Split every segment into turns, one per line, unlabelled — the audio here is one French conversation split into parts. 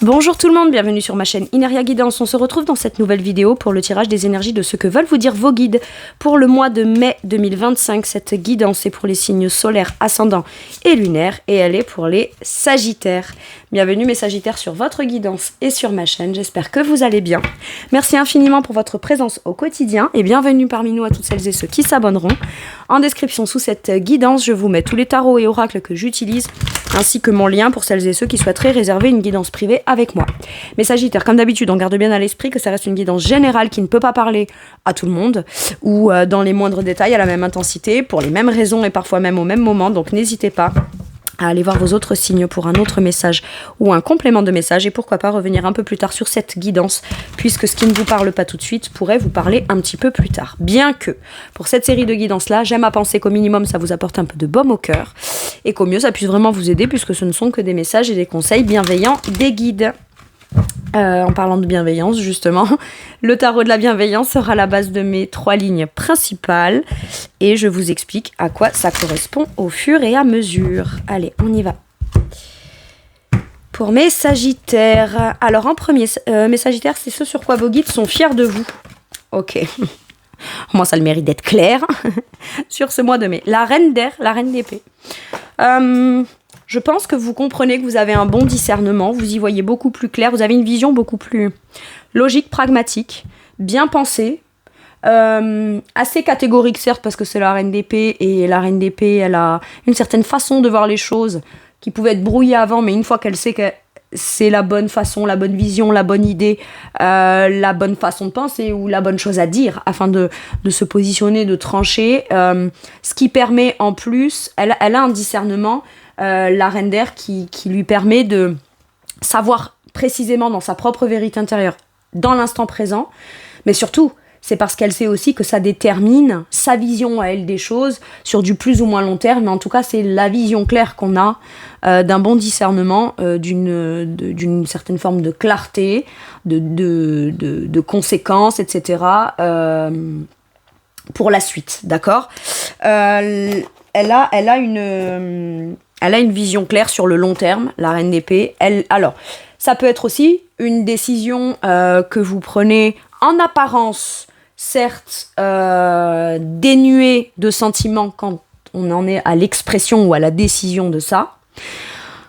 Bonjour tout le monde, bienvenue sur ma chaîne Ineria Guidance. On se retrouve dans cette nouvelle vidéo pour le tirage des énergies de ce que veulent vous dire vos guides pour le mois de mai 2025. Cette guidance est pour les signes solaires, ascendants et lunaires et elle est pour les sagittaires. Bienvenue mes sagittaires sur votre guidance et sur ma chaîne, j'espère que vous allez bien. Merci infiniment pour votre présence au quotidien et bienvenue parmi nous à toutes celles et ceux qui s'abonneront. En description sous cette guidance, je vous mets tous les tarots et oracles que j'utilise ainsi que mon lien pour celles et ceux qui souhaiteraient réserver une guidance privée avec moi. Mes sagittaires, comme d'habitude, on garde bien à l'esprit que ça reste une guidance générale qui ne peut pas parler à tout le monde ou dans les moindres détails à la même intensité, pour les mêmes raisons et parfois même au même moment, donc n'hésitez pas à aller voir vos autres signes pour un autre message ou un complément de message et pourquoi pas revenir un peu plus tard sur cette guidance puisque ce qui ne vous parle pas tout de suite pourrait vous parler un petit peu plus tard. Bien que pour cette série de guidances là, j'aime à penser qu'au minimum ça vous apporte un peu de baume au cœur et qu'au mieux ça puisse vraiment vous aider puisque ce ne sont que des messages et des conseils bienveillants des guides. En parlant de bienveillance, justement, le tarot de la bienveillance sera la base de mes 3 lignes principales et je vous explique à quoi ça correspond au fur et à mesure. Allez, on y va. Pour mes sagittaires, alors en premier, mes sagittaires, c'est ce sur quoi vos guides sont fiers de vous. Ok, moi ça a le mérite d'être clair sur ce mois de mai. La reine d'air, la reine d'épée. Je pense que vous comprenez que vous avez un bon discernement, vous y voyez beaucoup plus clair, vous avez une vision beaucoup plus logique, pragmatique, bien pensée, assez catégorique certes parce que c'est la reine d'épée et la reine d'épée elle a une certaine façon de voir les choses qui pouvait être brouillée avant mais une fois qu'elle sait que c'est la bonne façon, la bonne vision, la bonne idée, la bonne façon de penser ou la bonne chose à dire afin de se positionner, de trancher, ce qui permet en plus, elle a un discernement. La reine d'air qui lui permet de savoir précisément dans sa propre vérité intérieure, dans l'instant présent, mais surtout, c'est parce qu'elle sait aussi que ça détermine sa vision à elle des choses sur du plus ou moins long terme, mais en tout cas, c'est la vision claire qu'on a d'un bon discernement, d'une certaine forme de clarté, de conséquences, etc., pour la suite, d'accord ? Elle a une vision claire sur le long terme, la reine d'épée. Alors, ça peut être aussi une décision que vous prenez en apparence, certes dénuée de sentiments quand on en est à l'expression ou à la décision de ça.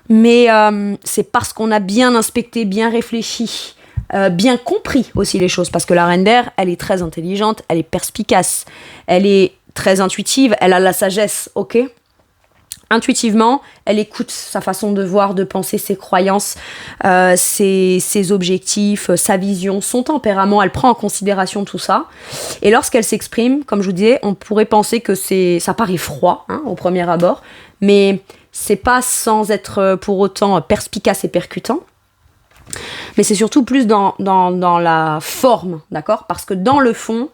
Mais c'est parce qu'on a bien inspecté, bien réfléchi, bien compris aussi les choses. Parce que la reine d'air, elle est très intelligente, elle est perspicace, elle est très intuitive, elle a la sagesse, ok ? Intuitivement, elle écoute sa façon de voir, de penser, ses croyances, ses objectifs, sa vision, son tempérament. Elle prend en considération tout ça. Et lorsqu'elle s'exprime, comme je vous disais, on pourrait penser que ça paraît froid au premier abord, mais c'est pas sans être pour autant perspicace et percutant. Mais c'est surtout plus dans la forme, d'accord ? Parce que dans le fond,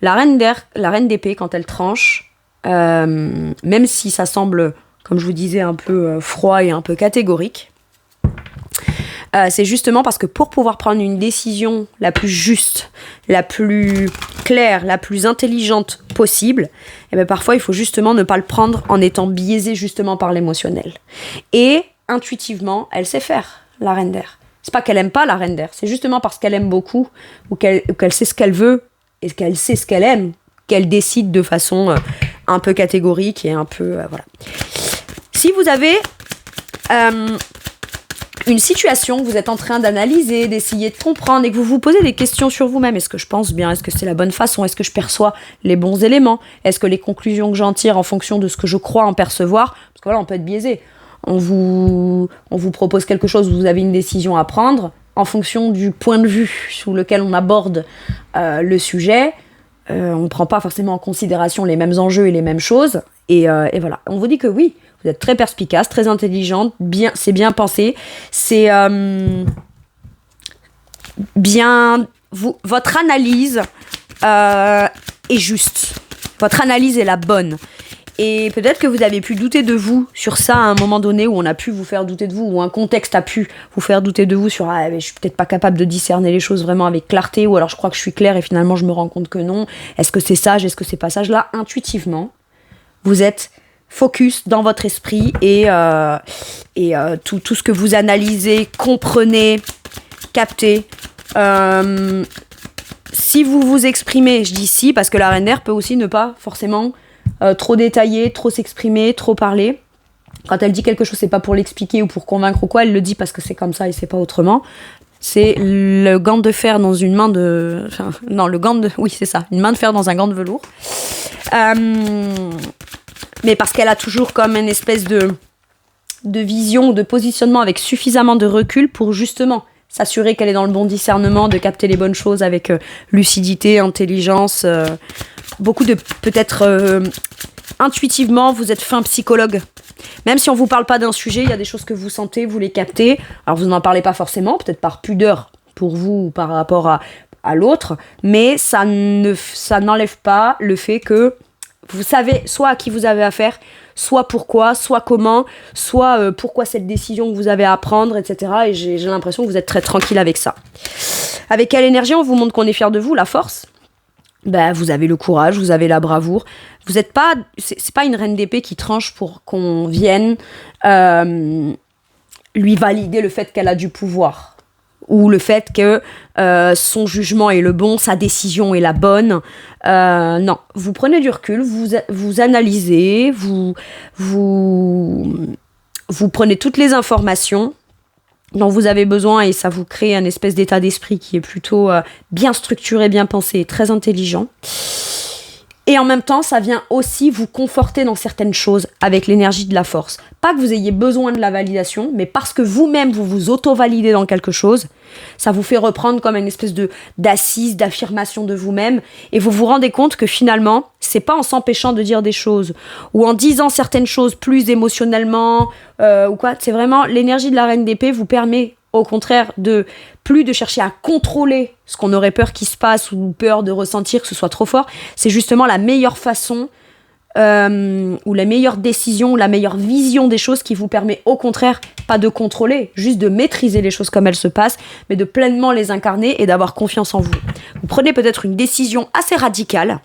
la reine d'air, la reine d'épée, quand elle tranche, même si ça semble, comme je vous disais, un peu froid et un peu catégorique, c'est justement parce que pour pouvoir prendre une décision la plus juste, la plus claire, la plus intelligente possible, et bien parfois il faut justement ne pas le prendre en étant biaisé justement par l'émotionnel. Et intuitivement, elle sait faire, la reine d'air. C'est pas qu'elle aime pas la reine d'air, c'est justement parce qu'elle aime beaucoup, ou qu'elle sait ce qu'elle veut, et qu'elle sait ce qu'elle aime, qu'elle décide de façon un peu catégorique et un peu... voilà. Si vous avez une situation que vous êtes en train d'analyser, d'essayer de comprendre et que vous vous posez des questions sur vous-même, est-ce que je pense bien, est-ce que c'est la bonne façon, est-ce que je perçois les bons éléments, est-ce que les conclusions que j'en tire en fonction de ce que je crois en percevoir, parce que voilà, on peut être biaisé. On vous propose quelque chose, vous avez une décision à prendre en fonction du point de vue sous lequel on aborde le sujet. On ne prend pas forcément en considération les mêmes enjeux et les mêmes choses. Et voilà. On vous dit que oui, vous êtes très perspicace, très intelligente, c'est bien pensé. C'est bien... votre analyse est juste. Votre analyse est la bonne. Et peut-être que vous avez pu douter de vous sur ça à un moment donné où on a pu vous faire douter de vous, ou un contexte a pu vous faire douter de vous sur mais je suis peut-être pas capable de discerner les choses vraiment avec clarté, ou alors je crois que je suis claire et finalement je me rends compte que non. Est-ce que c'est sage, est-ce que c'est pas sage ? Là, intuitivement, vous êtes focus dans votre esprit et tout ce que vous analysez, comprenez, captez. Si vous vous exprimez, je dis si, parce que la reine d'air peut aussi ne pas forcément trop détailler, trop s'exprimer, trop parler. Quand elle dit quelque chose, c'est pas pour l'expliquer ou pour convaincre ou quoi, elle le dit parce que c'est comme ça et c'est pas autrement. C'est le gant de fer dans une main de... Enfin, non, le gant de... Oui, c'est ça, une main de fer dans un gant de velours. Mais parce qu'elle a toujours comme une espèce de vision, de positionnement avec suffisamment de recul pour justement s'assurer qu'elle est dans le bon discernement, de capter les bonnes choses avec lucidité, intelligence, beaucoup de... Peut-être intuitivement, vous êtes fin psychologue. Même si on vous parle pas d'un sujet, il y a des choses que vous sentez, vous les captez. Alors vous n'en parlez pas forcément, peut-être par pudeur pour vous ou par rapport à l'autre, mais ça n'enlève pas le fait que vous savez soit à qui vous avez affaire, soit pourquoi, soit comment, soit pourquoi cette décision que vous avez à prendre, etc. Et j'ai l'impression que vous êtes très tranquille avec ça. Avec quelle énergie on vous montre qu'on est fier de vous, la force ? Ben, vous avez le courage, vous avez la bravoure. Vous êtes pas, c'est pas une reine d'épée qui tranche pour qu'on vienne lui valider le fait qu'elle a du pouvoir ou le fait que son jugement est le bon, sa décision est la bonne. Non, vous prenez du recul, vous analysez, vous prenez toutes les informations dont vous avez besoin et ça vous crée un espèce d'état d'esprit qui est plutôt bien structuré, bien pensé et très intelligent. Et en même temps, ça vient aussi vous conforter dans certaines choses avec l'énergie de la force. Pas que vous ayez besoin de la validation, mais parce que vous-même, vous vous auto-validez dans quelque chose, ça vous fait reprendre comme une espèce d'assise, d'affirmation de vous-même, et vous vous rendez compte que finalement, c'est pas en s'empêchant de dire des choses, ou en disant certaines choses plus émotionnellement, ou quoi, c'est vraiment l'énergie de la reine d'épée vous permet au contraire de plus de chercher à contrôler ce qu'on aurait peur qu'il se passe ou peur de ressentir que ce soit trop fort. C'est justement la meilleure façon ou la meilleure décision ou la meilleure vision des choses qui vous permet au contraire pas de contrôler, juste de maîtriser les choses comme elles se passent, mais de pleinement les incarner et d'avoir confiance en vous. Vous prenez peut-être une décision assez radicale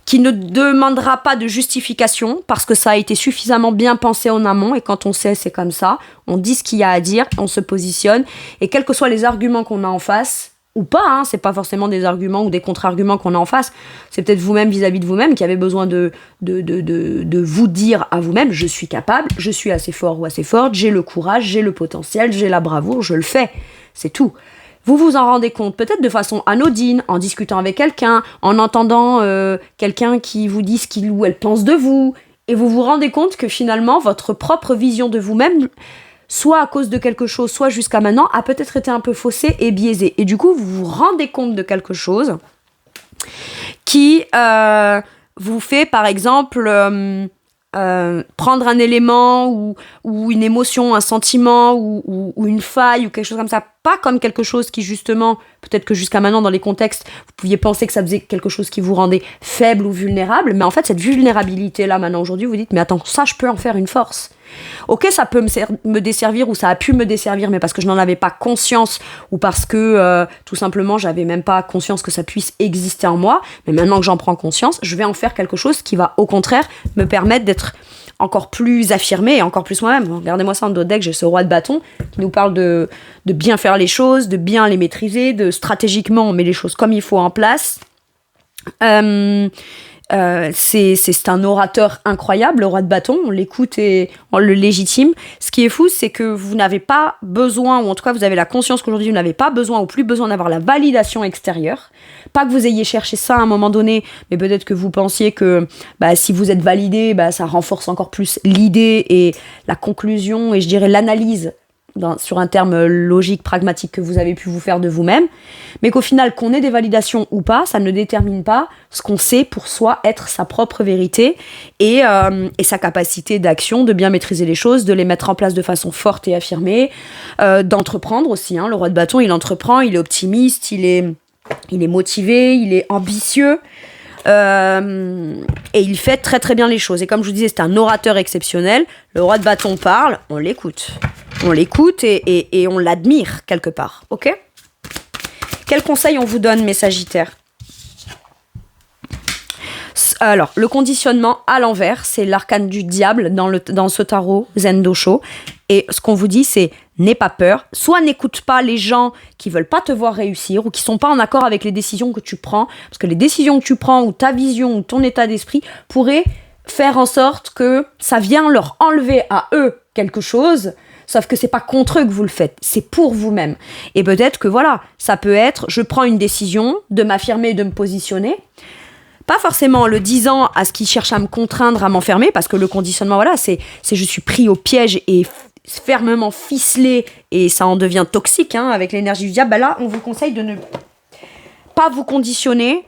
qui ne demandera pas de justification parce que ça a été suffisamment bien pensé en amont et quand on sait c'est comme ça, on dit ce qu'il y a à dire, on se positionne et quels que soient les arguments qu'on a en face ou pas, hein, c'est pas forcément des arguments ou des contre-arguments qu'on a en face, c'est peut-être vous-même vis-à-vis de vous-même qui avez besoin de vous dire à vous-même je suis capable, je suis assez fort ou assez forte, j'ai le courage, j'ai le potentiel, j'ai la bravoure, je le fais, c'est tout. Vous vous en rendez compte peut-être de façon anodine, en discutant avec quelqu'un, en entendant quelqu'un qui vous dit ce qu'il ou elle pense de vous, et vous vous rendez compte que finalement, votre propre vision de vous-même, soit à cause de quelque chose, soit jusqu'à maintenant, a peut-être été un peu faussée et biaisée. Et du coup, vous vous rendez compte de quelque chose qui vous fait, par exemple... prendre un élément ou une émotion, un sentiment ou une faille ou quelque chose comme ça, pas comme quelque chose qui justement, peut-être que jusqu'à maintenant dans les contextes, vous pouviez penser que ça faisait quelque chose qui vous rendait faible ou vulnérable, mais en fait cette vulnérabilité là maintenant aujourd'hui vous dites mais attends, ça je peux en faire une force. Ok, ça peut me desservir ou ça a pu me desservir, mais parce que je n'en avais pas conscience ou parce que tout simplement j'avais même pas conscience que ça puisse exister en moi. Mais maintenant que j'en prends conscience, je vais en faire quelque chose qui va au contraire me permettre d'être encore plus affirmée et encore plus moi-même. Regardez-moi ça en dos de deck, j'ai ce roi de bâton qui nous parle de bien faire les choses, de bien les maîtriser, de stratégiquement on met les choses comme il faut en place. C'est un orateur incroyable, le roi de bâton, on l'écoute et on le légitime. Ce qui est fou, c'est que vous n'avez pas besoin, ou en tout cas vous avez la conscience qu'aujourd'hui vous n'avez pas besoin ou plus besoin d'avoir la validation extérieure. Pas que vous ayez cherché ça à un moment donné, mais peut-être que vous pensiez que si vous êtes validé, ça renforce encore plus l'idée et la conclusion et je dirais l'analyse sur un terme logique, pragmatique que vous avez pu vous faire de vous-même, mais qu'au final, qu'on ait des validations ou pas, ça ne détermine pas ce qu'on sait pour soi être sa propre vérité et sa capacité d'action, de bien maîtriser les choses, de les mettre en place de façon forte et affirmée, d'entreprendre aussi. Le roi de bâton, il entreprend, il est optimiste, il est motivé, il est ambitieux. Et il fait très très bien les choses. Et comme je vous disais, c'est un orateur exceptionnel. Le roi de bâton parle, on l'écoute. On l'écoute et on l'admire quelque part. Ok ? Quels conseils on vous donne, mes Sagittaires ? Alors, le conditionnement à l'envers, c'est l'arcane du diable dans ce tarot Zen Dosho. Et ce qu'on vous dit, c'est n'aie pas peur. Soit n'écoute pas les gens qui veulent pas te voir réussir ou qui sont pas en accord avec les décisions que tu prends. Parce que les décisions que tu prends ou ta vision ou ton état d'esprit pourraient faire en sorte que ça vient leur enlever à eux quelque chose. Sauf que c'est pas contre eux que vous le faites, c'est pour vous-même. Et peut-être que voilà, ça peut être, je prends une décision de m'affirmer et de me positionner. Pas forcément en le disant à ce qui cherche à me contraindre, à m'enfermer, parce que le conditionnement, voilà, c'est je suis pris au piège et fermement ficelé, et ça en devient toxique, hein, avec l'énergie du diable. Ben là, on vous conseille de ne pas vous conditionner,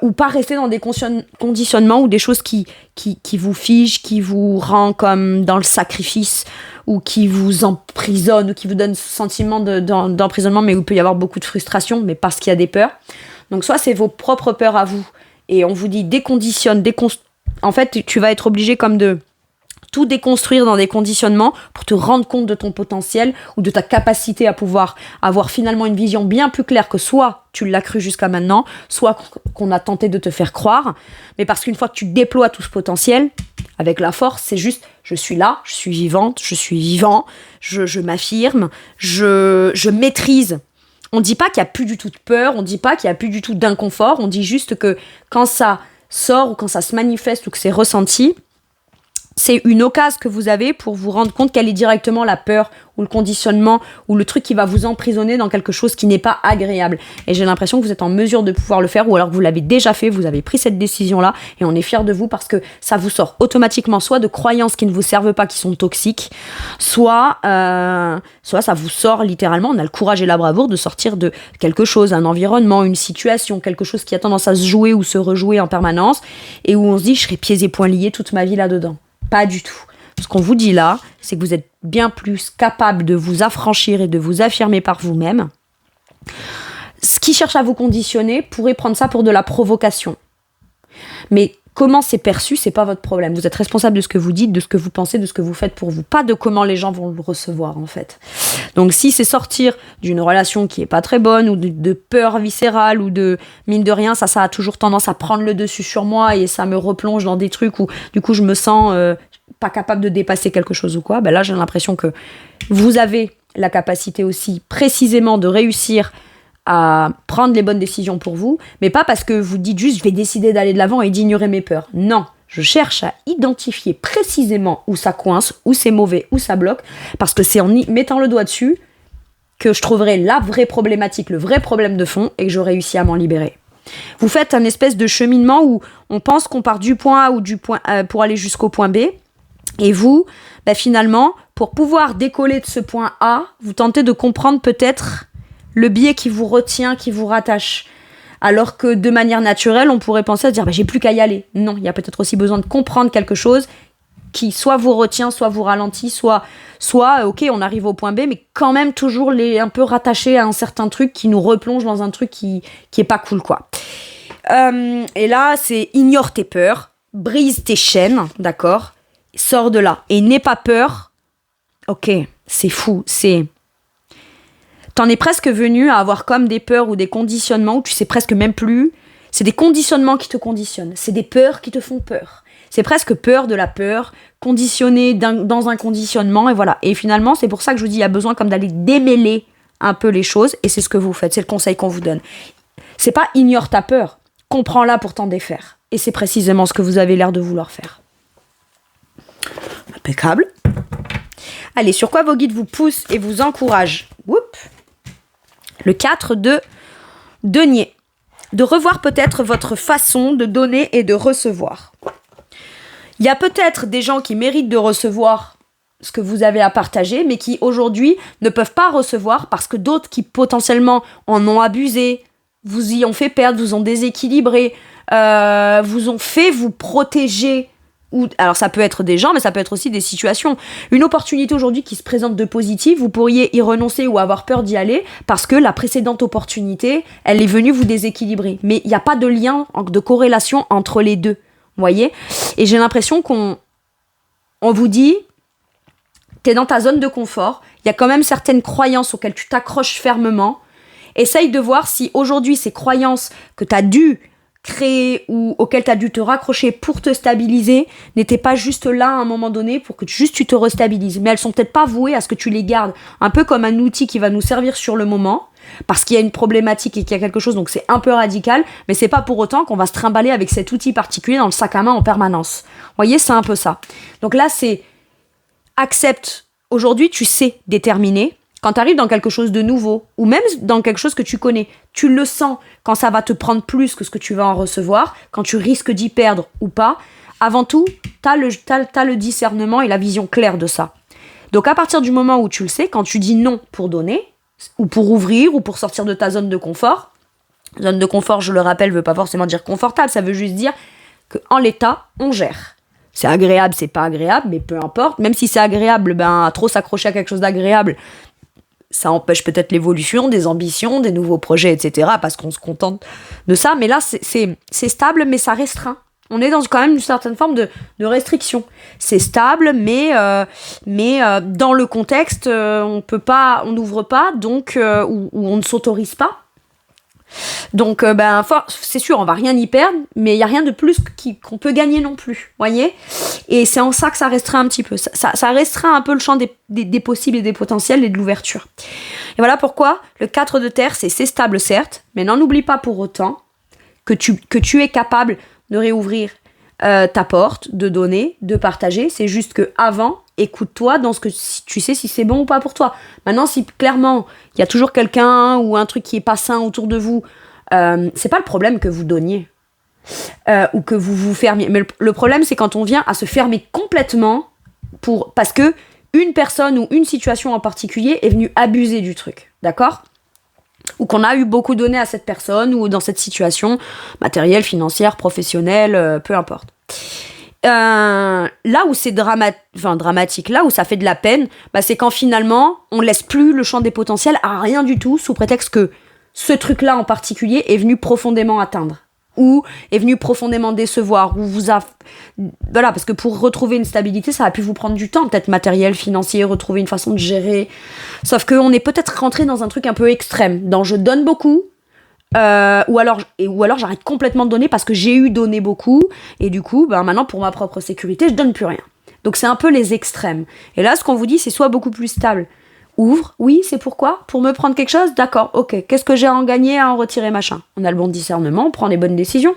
ou pas rester dans des conditionnements ou des choses qui vous figent, qui vous rend comme dans le sacrifice, ou qui vous emprisonnent, ou qui vous donnent ce sentiment d'emprisonnement, mais où il peut y avoir beaucoup de frustration, mais parce qu'il y a des peurs. Donc soit c'est vos propres peurs à vous, et on vous dit déconditionne, en fait, tu vas être obligé comme de tout déconstruire dans des conditionnements pour te rendre compte de ton potentiel ou de ta capacité à pouvoir avoir finalement une vision bien plus claire que soit tu l'as cru jusqu'à maintenant, soit qu'on a tenté de te faire croire. Mais parce qu'une fois que tu déploies tout ce potentiel, avec la force, c'est juste, je suis là, je suis vivante, je suis vivant, je m'affirme, je maîtrise. On ne dit pas qu'il n'y a plus du tout de peur, on ne dit pas qu'il n'y a plus du tout d'inconfort, on dit juste que quand ça sort ou quand ça se manifeste ou que c'est ressenti, c'est une occasion que vous avez pour vous rendre compte quelle est directement la peur ou le conditionnement ou le truc qui va vous emprisonner dans quelque chose qui n'est pas agréable. Et j'ai l'impression que vous êtes en mesure de pouvoir le faire, ou alors que vous l'avez déjà fait, vous avez pris cette décision-là et on est fiers de vous parce que ça vous sort automatiquement soit de croyances qui ne vous servent pas, qui sont toxiques, soit ça vous sort littéralement, on a le courage et la bravoure de sortir de quelque chose, un environnement, une situation, quelque chose qui a tendance à se jouer ou se rejouer en permanence et où on se dit je serai pieds et poings liés toute ma vie là-dedans. Pas du tout. Ce qu'on vous dit là, c'est que vous êtes bien plus capable de vous affranchir et de vous affirmer par vous-même. Ce qui cherche à vous conditionner pourrait prendre ça pour de la provocation. Mais comment c'est perçu, c'est pas votre problème. Vous êtes responsable de ce que vous dites, de ce que vous pensez, de ce que vous faites pour vous. Pas de comment les gens vont le recevoir, en fait. Donc si c'est sortir d'une relation qui est pas très bonne, ou de peur viscérale, ou de mine de rien, ça a toujours tendance à prendre le dessus sur moi, et ça me replonge dans des trucs où, du coup, je me sens pas capable de dépasser quelque chose ou quoi, ben là, j'ai l'impression que vous avez la capacité aussi, précisément, de réussir à prendre les bonnes décisions pour vous, mais pas parce que vous dites juste je vais décider d'aller de l'avant et d'ignorer mes peurs. Non, je cherche à identifier précisément où ça coince, où c'est mauvais, où ça bloque, parce que c'est en mettant le doigt dessus que je trouverai la vraie problématique, le vrai problème de fond, et que je réussis à m'en libérer. Vous faites un espèce de cheminement où on pense qu'on part du point A ou du point pour aller jusqu'au point B, et vous, finalement, pour pouvoir décoller de ce point A, vous tentez de comprendre peut-être le biais qui vous retient, qui vous rattache. Alors que de manière naturelle, on pourrait penser à dire j'ai plus qu'à y aller. Non, il y a peut-être aussi besoin de comprendre quelque chose qui soit vous retient, soit vous ralentit, soit ok, on arrive au point B, mais quand même toujours un peu rattaché à un certain truc qui nous replonge dans un truc qui est pas cool, quoi. Et là, c'est ignore tes peurs, brise tes chaînes, d'accord ? Sors de là. Et n'aie pas peur. Ok, c'est fou, T'en es presque venu à avoir comme des peurs ou des conditionnements où tu sais presque même plus. C'est des conditionnements qui te conditionnent. C'est des peurs qui te font peur. C'est presque peur de la peur, conditionné dans un conditionnement, et voilà. Et finalement, c'est pour ça que je vous dis, il y a besoin comme d'aller démêler un peu les choses, et c'est ce que vous faites, c'est le conseil qu'on vous donne. C'est pas ignore ta peur, comprends-la pour t'en défaire. Et c'est précisément ce que vous avez l'air de vouloir faire. Impeccable. Allez, sur quoi vos guides vous poussent et vous encouragent ? Le 4 de denier. De revoir peut-être votre façon de donner et de recevoir. Il y a peut-être des gens qui méritent de recevoir ce que vous avez à partager, mais qui aujourd'hui ne peuvent pas recevoir parce que d'autres qui potentiellement en ont abusé, vous y ont fait perdre, vous ont déséquilibré, vous ont fait vous protéger. Alors ça peut être des gens, mais ça peut être aussi des situations. Une opportunité aujourd'hui qui se présente de positive, vous pourriez y renoncer ou avoir peur d'y aller parce que la précédente opportunité, elle est venue vous déséquilibrer. Mais il n'y a pas de lien, de corrélation entre les deux, vous voyez ? Et j'ai l'impression qu'on vous dit, t'es dans ta zone de confort, il y a quand même certaines croyances auxquelles tu t'accroches fermement. Essaye de voir si aujourd'hui ces croyances que t'as dû créées ou auxquelles tu as dû te raccrocher pour te stabiliser n'étaient pas juste là à un moment donné pour que juste tu te restabilises. Mais elles sont peut-être pas vouées à ce que tu les gardes un peu comme un outil qui va nous servir sur le moment parce qu'il y a une problématique et qu'il y a quelque chose, donc c'est un peu radical, mais c'est pas pour autant qu'on va se trimballer avec cet outil particulier dans le sac à main en permanence. Vous voyez, c'est un peu ça. Donc là, c'est accepte. Aujourd'hui, tu sais déterminer. Quand tu arrives dans quelque chose de nouveau, ou même dans quelque chose que tu connais, tu le sens quand ça va te prendre plus que ce que tu vas en recevoir, quand tu risques d'y perdre ou pas. Avant tout, t'as le discernement et la vision claire de ça. Donc à partir du moment où tu le sais, quand tu dis non pour donner, ou pour ouvrir, ou pour sortir de ta zone de confort, zone de confort, je le rappelle, veut pas forcément dire confortable, ça veut juste dire qu'en l'état, on gère. C'est agréable, c'est pas agréable, mais peu importe. Même si c'est agréable, à trop s'accrocher à quelque chose d'agréable, ça empêche peut-être l'évolution, des ambitions, des nouveaux projets, etc. Parce qu'on se contente de ça. Mais là, c'est stable, mais ça restreint. On est dans quand même une certaine forme de restriction. C'est stable, mais dans le contexte, on n'ouvre pas, donc ou on ne s'autorise pas. Donc, c'est sûr, on va rien y perdre, mais il y a rien de plus qu'on peut gagner non plus, voyez. Et c'est en ça que ça restreint un petit peu. Ça restreint un peu le champ des possibles et des potentiels et de l'ouverture. Et voilà pourquoi le 4 de terre, c'est stable certes, mais n'en oublie pas pour autant que tu es capable de réouvrir ta porte, de donner, de partager. C'est juste que avant, écoute-toi dans ce que tu sais si c'est bon ou pas pour toi. Maintenant, si clairement il y a toujours quelqu'un ou un truc qui est pas sain autour de vous, c'est pas le problème que vous donniez ou que vous vous fermiez. Mais le problème, c'est quand on vient à se fermer complètement parce que une personne ou une situation en particulier est venue abuser du truc, d'accord ? Ou qu'on a eu beaucoup donné à cette personne ou dans cette situation matérielle, financière, professionnelle, peu importe. Là où c'est dramatique, là où ça fait de la peine, c'est quand finalement on laisse plus le champ des potentiels à rien du tout sous prétexte que ce truc-là en particulier est venu profondément atteindre ou est venu profondément décevoir ou voilà, parce que pour retrouver une stabilité, ça a pu vous prendre du temps, peut-être matériel, financier, retrouver une façon de gérer. Sauf qu'on est peut-être rentré dans un truc un peu extrême, dans je donne beaucoup. Ou alors j'arrête complètement de donner parce que j'ai eu donné beaucoup et du coup maintenant pour ma propre sécurité je donne plus rien. Donc c'est un peu les extrêmes. Et là ce qu'on vous dit c'est soit beaucoup plus stable. Ouvre, oui, c'est pourquoi ? Pour me prendre quelque chose ? D'accord, ok. Qu'est-ce que j'ai à en gagner, à en retirer, machin ? On a le bon discernement, on prend les bonnes décisions.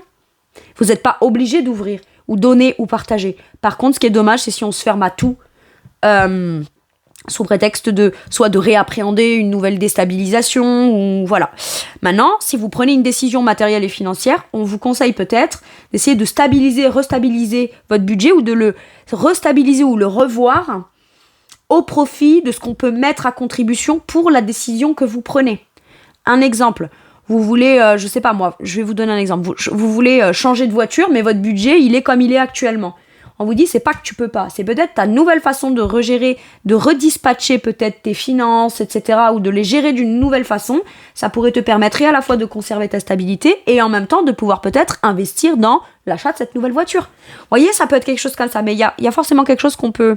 Vous n'êtes pas obligé d'ouvrir ou donner ou partager. Par contre, ce qui est dommage, c'est si on se ferme à tout sous prétexte soit de réappréhender une nouvelle déstabilisation ou voilà. Maintenant, si vous prenez une décision matérielle et financière, on vous conseille peut-être d'essayer de restabiliser votre budget ou de le restabiliser ou le revoir au profit de ce qu'on peut mettre à contribution pour la décision que vous prenez. Un exemple, vous voulez, je sais pas moi, je vais vous donner un exemple. Vous voulez changer de voiture, mais votre budget, il est comme il est actuellement. On vous dit, c'est pas que tu peux pas, c'est peut-être ta nouvelle façon de regérer, de redispatcher peut-être tes finances, etc., ou de les gérer d'une nouvelle façon. Ça pourrait te permettre à la fois de conserver ta stabilité et en même temps de pouvoir peut-être investir dans l'achat de cette nouvelle voiture. Vous voyez, ça peut être quelque chose comme ça, mais il y a forcément quelque chose qu'on peut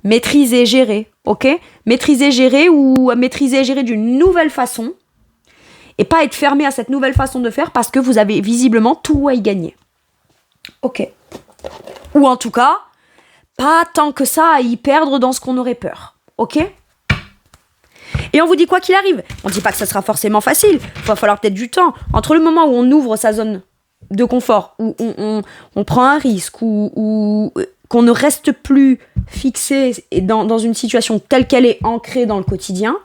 maîtriser, gérer, ok ? Maîtriser, gérer ou maîtriser, gérer d'une nouvelle façon et pas être fermé à cette nouvelle façon de faire parce que vous avez visiblement tout à y gagner. Ok. Ou en tout cas, pas tant que ça à y perdre dans ce qu'on aurait peur, ok ? Et on vous dit quoi qu'il arrive. On dit pas que ça sera forcément facile, il va falloir peut-être du temps. Entre le moment où on ouvre sa zone de confort, où on prend un risque, ou qu'on ne reste plus fixé dans une situation telle qu'elle est ancrée dans le quotidien.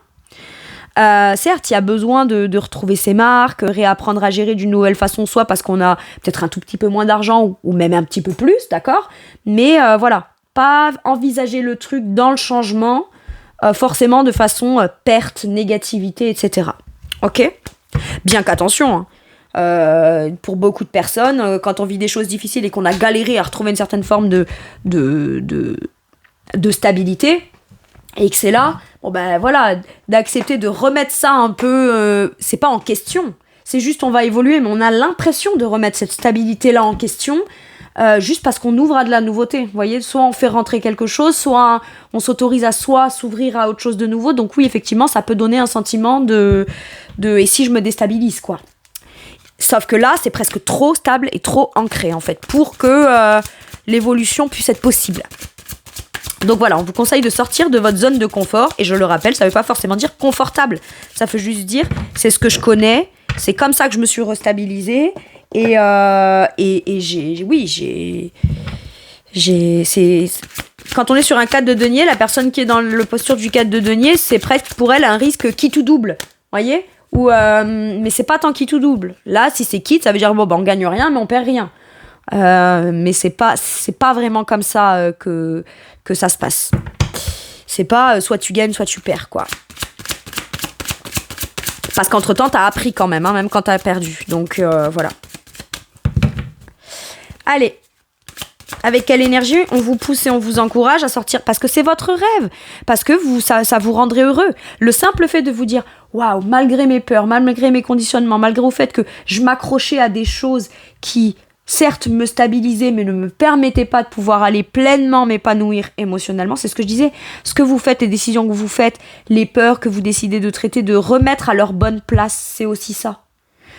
Certes, il y a besoin de retrouver ses marques, réapprendre à gérer d'une nouvelle façon, soit parce qu'on a peut-être un tout petit peu moins d'argent ou même un petit peu plus, d'accord ? Mais voilà, pas envisager le truc dans le changement, forcément de façon perte, négativité, etc. Ok ? Bien qu'attention, hein. Pour beaucoup de personnes, quand on vit des choses difficiles et qu'on a galéré à retrouver une certaine forme de stabilité et que c'est là, voilà, d'accepter de remettre ça un peu, c'est pas en question, c'est juste on va évoluer, mais on a l'impression de remettre cette stabilité là en question juste parce qu'on ouvre à de la nouveauté, vous voyez, soit on fait rentrer quelque chose, soit on s'autorise à s'ouvrir à autre chose de nouveau. Donc oui, effectivement, ça peut donner un sentiment de et si je me déstabilise, quoi. Sauf que là, c'est presque trop stable et trop ancré, en fait, pour que l'évolution puisse être possible. Donc voilà, on vous conseille de sortir de votre zone de confort. Et je le rappelle, ça ne veut pas forcément dire confortable. Ça veut juste dire, c'est ce que je connais. C'est comme ça que je me suis restabilisée. Et quand on est sur un 4 de denier, la personne qui est dans le posture du 4 de denier, c'est presque pour elle un risque quitte ou double. Voyez ? Mais c'est pas tant quitte ou double. Là, si c'est quitte, ça veut dire on gagne rien, mais on perd rien. Mais c'est pas vraiment comme ça que ça se passe. C'est pas soit tu gagnes, soit tu perds, quoi. Parce qu'entre-temps, t'as appris quand même, même quand t'as perdu. Donc, voilà. Allez. Avec quelle énergie on vous pousse et on vous encourage à sortir, parce que c'est votre rêve, parce que ça vous rendrait heureux. Le simple fait de vous dire waouh, malgré mes peurs, malgré mes conditionnements, malgré le fait que je m'accrochais à des choses qui certes me stabilisaient mais ne me permettaient pas de pouvoir aller pleinement m'épanouir émotionnellement, c'est ce que je disais, ce que vous faites, les décisions que vous faites, les peurs que vous décidez de traiter, de remettre à leur bonne place, c'est aussi ça.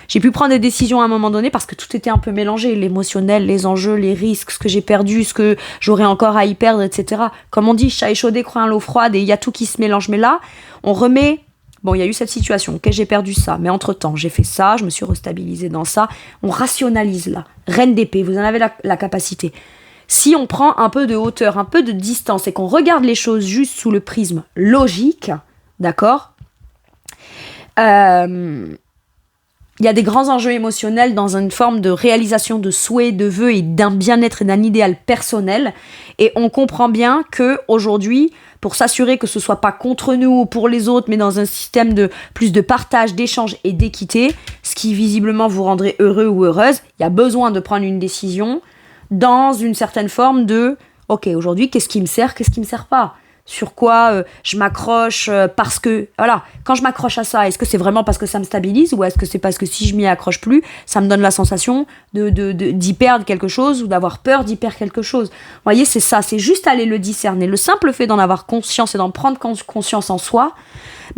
J'ai pu prendre des décisions à un moment donné parce que tout était un peu mélangé, l'émotionnel, les enjeux, les risques, ce que j'ai perdu, ce que j'aurais encore à y perdre, etc. Comme on dit, chat échaudé croit à l'eau froide et il y a tout qui se mélange. Mais là, on remet, il y a eu cette situation, ok, j'ai perdu ça, mais entre-temps, j'ai fait ça, je me suis restabilisée dans ça. On rationalise là. Reine d'épée, vous en avez la capacité. Si on prend un peu de hauteur, un peu de distance et qu'on regarde les choses juste sous le prisme logique, d'accord, il y a des grands enjeux émotionnels dans une forme de réalisation de souhaits, de vœux et d'un bien-être et d'un idéal personnel. Et on comprend bien qu'aujourd'hui, pour s'assurer que ce ne soit pas contre nous ou pour les autres, mais dans un système de plus de partage, d'échange et d'équité, ce qui visiblement vous rendrait heureux ou heureuse, il y a besoin de prendre une décision dans une certaine forme de « Ok, aujourd'hui, qu'est-ce qui me sert, qu'est-ce qui ne me sert pas ?» Sur quoi je m'accroche parce que, voilà, quand je m'accroche à ça, est-ce que c'est vraiment parce que ça me stabilise ou est-ce que c'est parce que si je m'y accroche plus, ça me donne la sensation d'y perdre quelque chose ou d'avoir peur d'y perdre quelque chose. Vous voyez, c'est ça, c'est juste aller le discerner. Le simple fait d'en avoir conscience et d'en prendre conscience en soi,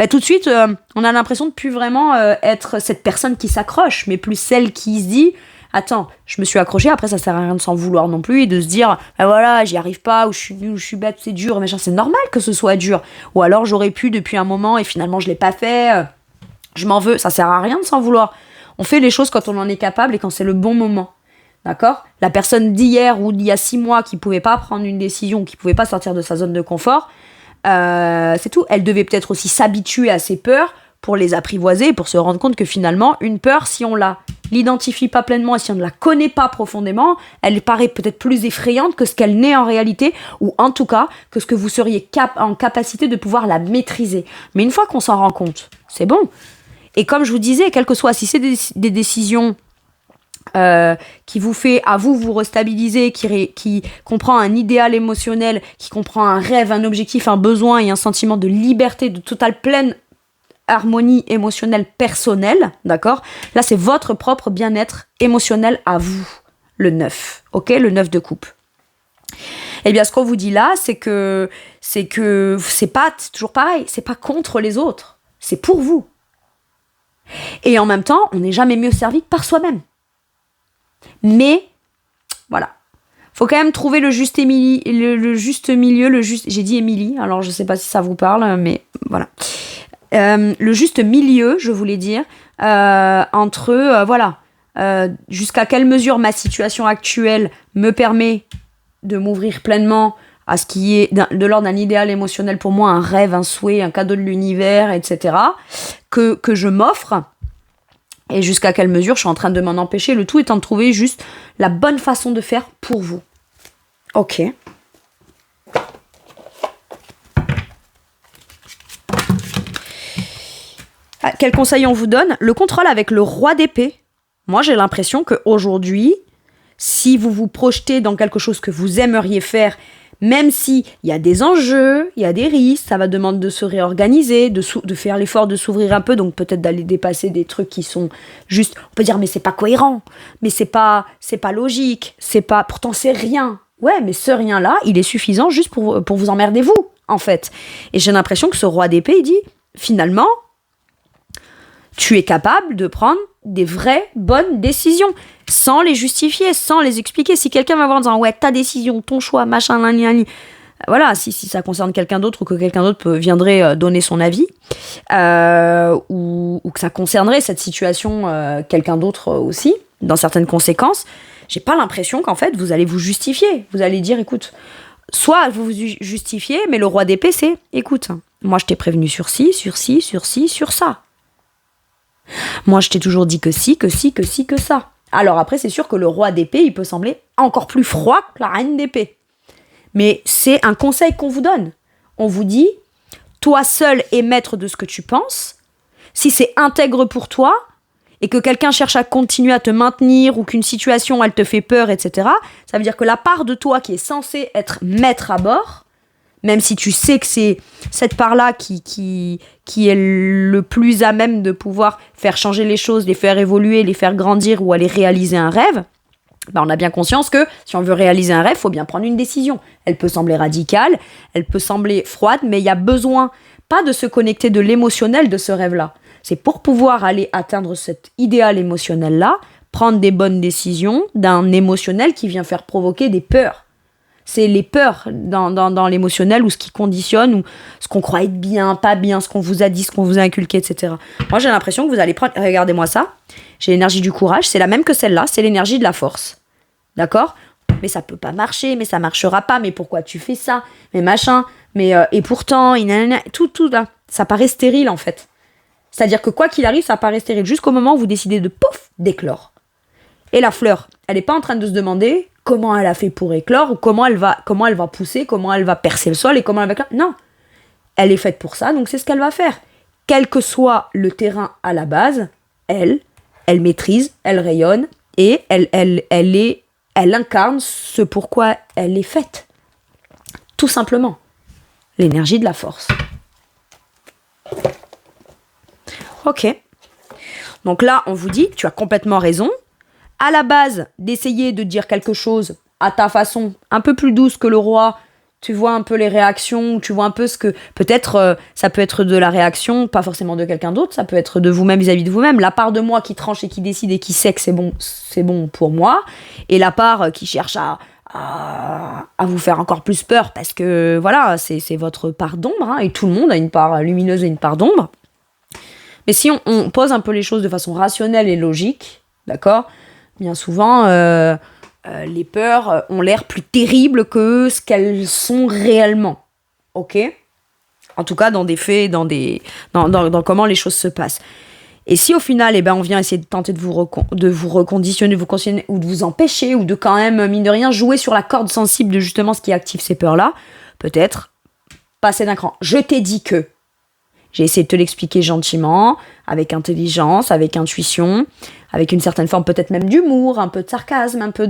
tout de suite, on a l'impression de plus vraiment être cette personne qui s'accroche, mais plus celle qui se dit... Attends, je me suis accrochée, après ça sert à rien de s'en vouloir non plus et de se dire voilà, j'y arrive pas, ou je suis nulle, ou je suis bête, c'est dur, mais c'est normal que ce soit dur. Ou alors j'aurais pu depuis un moment et finalement je l'ai pas fait, je m'en veux, ça sert à rien de s'en vouloir. On fait les choses quand on en est capable et quand c'est le bon moment. D'accord ? La personne d'hier ou d'il y a 6 mois qui pouvait pas prendre une décision, qui pouvait pas sortir de sa zone de confort, c'est tout. Elle devait peut-être aussi s'habituer à ses peurs pour les apprivoiser, pour se rendre compte que finalement, une peur, si on l'identifie pas pleinement et si on ne la connaît pas profondément, elle paraît peut-être plus effrayante que ce qu'elle n'est en réalité, ou en tout cas, que ce que vous seriez en capacité de pouvoir la maîtriser. Mais une fois qu'on s'en rend compte, c'est bon. Et comme je vous disais, quel que soit, si c'est des décisions qui vous fait à vous restabiliser, qui comprend un idéal émotionnel, qui comprend un rêve, un objectif, un besoin et un sentiment de liberté, de totale pleine harmonie émotionnelle personnelle, d'accord ? Là, c'est votre propre bien-être émotionnel à vous, le 9, ok ? Le 9 de coupe. Eh bien, ce qu'on vous dit là, c'est que c'est toujours pareil, c'est pas contre les autres, c'est pour vous. Et en même temps, on n'est jamais mieux servi que par soi-même. Mais, voilà. Faut quand même trouver le juste milieu, j'ai dit Émilie, alors je sais pas si ça vous parle, mais voilà. Le juste milieu, je voulais dire, entre, jusqu'à quelle mesure ma situation actuelle me permet de m'ouvrir pleinement à ce qui est de l'ordre d'un idéal émotionnel pour moi, un rêve, un souhait, un cadeau de l'univers, etc., que je m'offre, et jusqu'à quelle mesure je suis en train de m'en empêcher, le tout étant de trouver juste la bonne façon de faire pour vous. Ok. Quel conseil on vous donne ? Le contrôle avec le roi d'épée. Moi, j'ai l'impression qu'aujourd'hui, si vous vous projetez dans quelque chose que vous aimeriez faire, même s'il y a des enjeux, il y a des risques, ça va demander de se réorganiser, de faire l'effort de s'ouvrir un peu, donc peut-être d'aller dépasser des trucs qui sont juste... On peut dire, mais c'est pas cohérent, mais c'est pas logique, pourtant c'est rien. Ouais, mais ce rien-là, il est suffisant juste pour vous emmerder vous, en fait. Et j'ai l'impression que ce roi d'épée, il dit, finalement... tu es capable de prendre des vraies bonnes décisions, sans les justifier, sans les expliquer. Si quelqu'un va voir en disant, ouais, ta décision, ton choix, machin, nani, voilà, si ça concerne quelqu'un d'autre ou que quelqu'un d'autre viendrait donner son avis, ou que ça concernerait cette situation quelqu'un d'autre aussi, dans certaines conséquences, j'ai pas l'impression qu'en fait vous allez vous justifier. Vous allez dire, écoute, soit vous vous justifiez, mais le roi d'épée c'est, écoute, moi je t'ai prévenu sur ci, sur ci, sur ci, sur ça. Moi je t'ai toujours dit que si, que si, que si, que ça. Alors après c'est sûr que le roi d'épée il peut sembler encore plus froid que la reine d'épée. Mais c'est un conseil qu'on vous donne. On vous dit, toi seul es maître de ce que tu penses. Si c'est intègre pour toi et que quelqu'un cherche à continuer à te maintenir ou qu'une situation, elle te fait peur, etc., ça veut dire que la part de toi qui est censée être maître à bord, même si tu sais que c'est cette part-là qui est le plus à même de pouvoir faire changer les choses, les faire évoluer, les faire grandir ou aller réaliser un rêve, ben on a bien conscience que si on veut réaliser un rêve, il faut bien prendre une décision. Elle peut sembler radicale, elle peut sembler froide, mais il y a besoin, pas de se connecter de l'émotionnel de ce rêve-là. C'est pour pouvoir aller atteindre cet idéal émotionnel-là, prendre des bonnes décisions d'un émotionnel qui vient faire provoquer des peurs. C'est les peurs dans l'émotionnel ou ce qui conditionne, ou ce qu'on croit être bien, pas bien, ce qu'on vous a dit, ce qu'on vous a inculqué, etc. Moi, j'ai l'impression que vous allez prendre... Regardez-moi ça. J'ai l'énergie du courage, c'est la même que celle-là, c'est l'énergie de la force. D'accord ? Mais ça peut pas marcher, mais ça marchera pas, mais pourquoi tu fais ça ? Mais machin, mais et pourtant, tout là. Ça paraît stérile, en fait. C'est-à-dire que quoi qu'il arrive, ça paraît stérile jusqu'au moment où vous décidez de, pouf, d'éclore. Et la fleur, elle n'est pas en train de se demander comment elle a fait pour éclore, ou comment elle va pousser, comment elle va percer le sol, et comment elle va... Non, elle est faite pour ça, donc c'est ce qu'elle va faire. Quel que soit le terrain à la base, elle maîtrise, elle rayonne, et elle incarne ce pourquoi elle est faite. Tout simplement. L'énergie de la force. Ok. Donc là, on vous dit, tu as complètement raison. À la base, d'essayer de dire quelque chose à ta façon, un peu plus douce que le roi, tu vois un peu les réactions, tu vois un peu ce que... Peut-être, ça peut être de la réaction, pas forcément de quelqu'un d'autre, ça peut être de vous-même vis-à-vis de vous-même. La part de moi qui tranche et qui décide et qui sait que c'est bon pour moi. Et la part qui cherche à vous faire encore plus peur parce que, voilà, c'est votre part d'ombre, hein, et tout le monde a une part lumineuse et une part d'ombre. Mais si on pose un peu les choses de façon rationnelle et logique, d'accord ? Bien souvent, les peurs ont l'air plus terribles que ce qu'elles sont réellement. Ok ? En tout cas, dans des faits, dans comment les choses se passent. Et si au final, on vient essayer de tenter de vous reconditionner, de vous conditionner, ou de vous empêcher, ou de quand même, mine de rien, jouer sur la corde sensible de justement ce qui active ces peurs-là, peut-être passer d'un cran. Je t'ai dit que. J'ai essayé de te l'expliquer gentiment, avec intelligence, avec intuition, avec une certaine forme peut-être même d'humour, un peu de sarcasme, un peu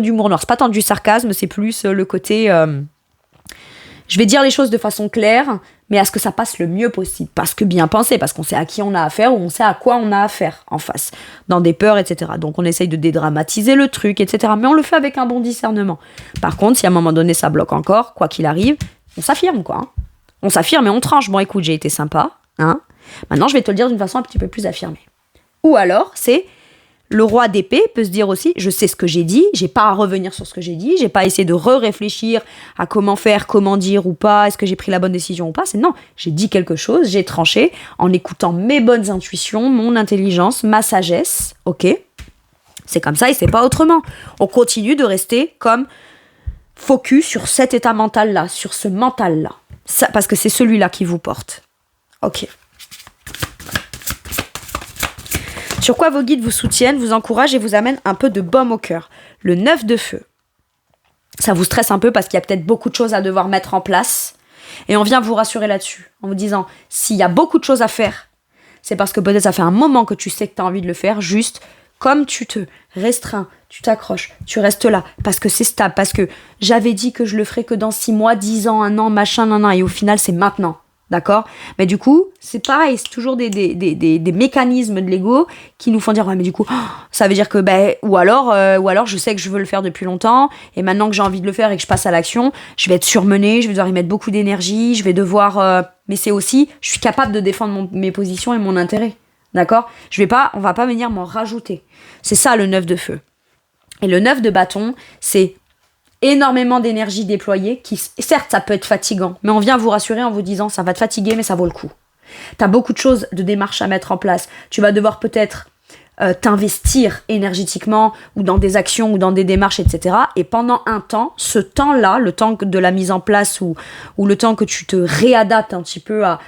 d'humour noir. C'est pas tant du sarcasme, c'est plus le côté... je vais dire les choses de façon claire, mais à ce que ça passe le mieux possible. Parce que bien penser, parce qu'on sait à qui on a affaire ou on sait à quoi on a affaire en face, dans des peurs, etc. Donc on essaye de dédramatiser le truc, etc. Mais on le fait avec un bon discernement. Par contre, si à un moment donné ça bloque encore, quoi qu'il arrive, on s'affirme, quoi. Hein. On s'affirme et on tranche. Bon, écoute, j'ai été sympa. Hein. Maintenant, je vais te le dire d'une façon un petit peu plus affirmée. Ou alors, c'est le roi d'épée peut se dire aussi, je sais ce que j'ai dit, j'ai pas à revenir sur ce que j'ai dit, j'ai pas à essayer de réfléchir à comment faire, comment dire ou pas, est-ce que j'ai pris la bonne décision ou pas. C'est non, j'ai dit quelque chose, j'ai tranché en écoutant mes bonnes intuitions, mon intelligence, ma sagesse. Ok ? C'est comme ça et c'est pas autrement. On continue de rester comme focus sur cet état mental-là, sur ce mental-là. Ça, parce que c'est celui-là qui vous porte. Ok. Sur quoi vos guides vous soutiennent, vous encouragent et vous amènent un peu de baume au cœur. Le 9 de feu. Ça vous stresse un peu parce qu'il y a peut-être beaucoup de choses à devoir mettre en place. Et on vient vous rassurer là-dessus. En vous disant, s'il y a beaucoup de choses à faire, c'est parce que peut-être ça fait un moment que tu sais que tu as envie de le faire. Juste, comme tu te restreins, tu t'accroches, tu restes là, parce que c'est stable, parce que j'avais dit que je le ferais que dans 6 mois, 10 ans, 1 an, machin, nan, nan, et au final, c'est maintenant, d'accord ? Mais du coup, c'est pareil, c'est toujours des mécanismes de l'ego qui nous font dire, ouais, mais du coup, ça veut dire que, ou alors, je sais que je veux le faire depuis longtemps, et maintenant que j'ai envie de le faire et que je passe à l'action, je vais être surmenée, je vais devoir y mettre beaucoup d'énergie, je vais devoir... mais c'est aussi, je suis capable de défendre mes positions et mon intérêt. D'accord? On va pas venir m'en rajouter. C'est ça le 9 de feu. Et le 9 de bâton, c'est énormément d'énergie déployée qui, certes, ça peut être fatigant, mais on vient vous rassurer en vous disant ça va te fatiguer, mais ça vaut le coup. T'as beaucoup de choses, de démarches à mettre en place. Tu vas devoir peut-être t'investir énergétiquement ou dans des actions ou dans des démarches, etc. Et pendant un temps, ce temps-là, le temps de la mise en place ou le temps que tu te réadaptes un petit peu à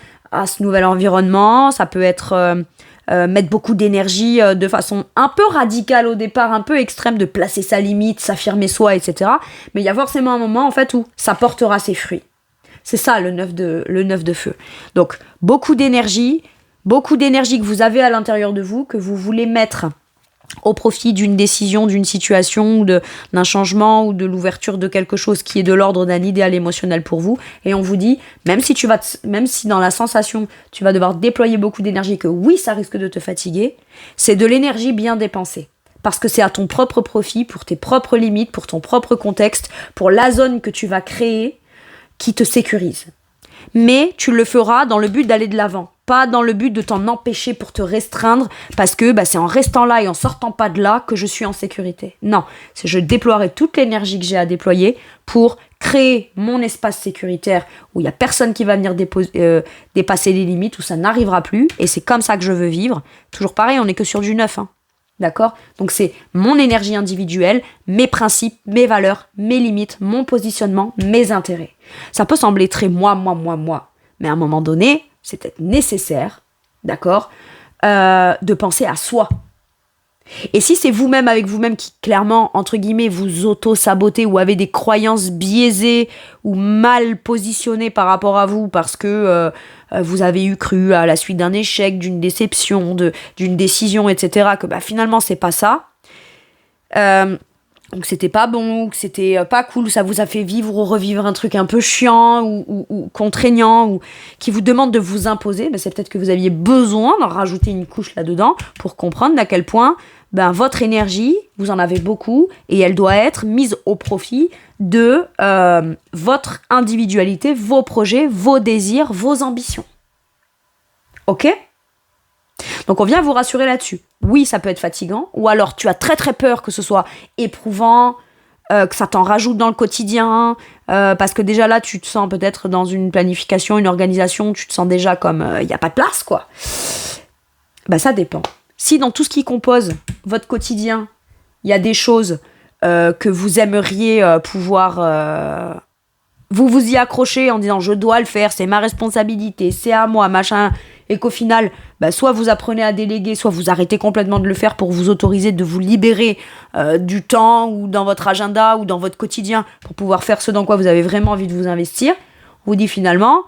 ce nouvel environnement, ça peut être mettre beaucoup d'énergie de façon un peu radicale au départ, un peu extrême, de placer sa limite, s'affirmer soi, etc. Mais il y a forcément un moment en fait où ça portera ses fruits. C'est ça le 9 de feu. Donc beaucoup d'énergie que vous avez à l'intérieur de vous, que vous voulez mettre au profit d'une décision, d'une situation, ou d'un changement ou de l'ouverture de quelque chose qui est de l'ordre d'un idéal émotionnel pour vous. Et on vous dit, même si dans la sensation, tu vas devoir déployer beaucoup d'énergie, que oui, ça risque de te fatiguer, c'est de l'énergie bien dépensée. Parce que c'est à ton propre profit, pour tes propres limites, pour ton propre contexte, pour la zone que tu vas créer qui te sécurise. Mais tu le feras dans le but d'aller de l'avant, pas dans le but de t'en empêcher pour te restreindre, parce que c'est en restant là et en sortant pas de là que je suis en sécurité. Non, je déploierai toute l'énergie que j'ai à déployer pour créer mon espace sécuritaire où il n'y a personne qui va venir dépasser les limites, où ça n'arrivera plus, et c'est comme ça que je veux vivre. Toujours pareil, on n'est que sur du neuf, hein. D'accord? Donc c'est mon énergie individuelle, mes principes, mes valeurs, mes limites, mon positionnement, mes intérêts. Ça peut sembler très moi. Mais à un moment donné, c'est peut-être nécessaire, d'accord, de penser à soi. Et si c'est vous-même avec vous-même qui, clairement, entre guillemets, vous auto-sabotez ou avez des croyances biaisées ou mal positionnées par rapport à vous parce que vous avez eu cru à la suite d'un échec, d'une déception, d'une décision, etc., que finalement, c'est pas ça. Donc c'était pas bon, ou que c'était pas cool, ça vous a fait vivre ou revivre un truc un peu chiant ou contraignant, ou qui vous demande de vous imposer, c'est peut-être que vous aviez besoin d'en rajouter une couche là-dedans pour comprendre à quel point votre énergie, vous en avez beaucoup, et elle doit être mise au profit de votre individualité, vos projets, vos désirs, vos ambitions. Ok ? Donc on vient vous rassurer là-dessus. Oui, ça peut être fatigant, ou alors tu as très très peur que ce soit éprouvant, que ça t'en rajoute dans le quotidien, parce que déjà là tu te sens peut-être dans une planification, une organisation, tu te sens déjà comme il n'y a pas de place, quoi. Ça dépend. Si dans tout ce qui compose votre quotidien, il y a des choses que vous aimeriez pouvoir vous y accrocher en disant je dois le faire, c'est ma responsabilité, c'est à moi, machin, et qu'au final, soit vous apprenez à déléguer, soit vous arrêtez complètement de le faire pour vous autoriser de vous libérer du temps ou dans votre agenda ou dans votre quotidien pour pouvoir faire ce dans quoi vous avez vraiment envie de vous investir. On vous dit finalement,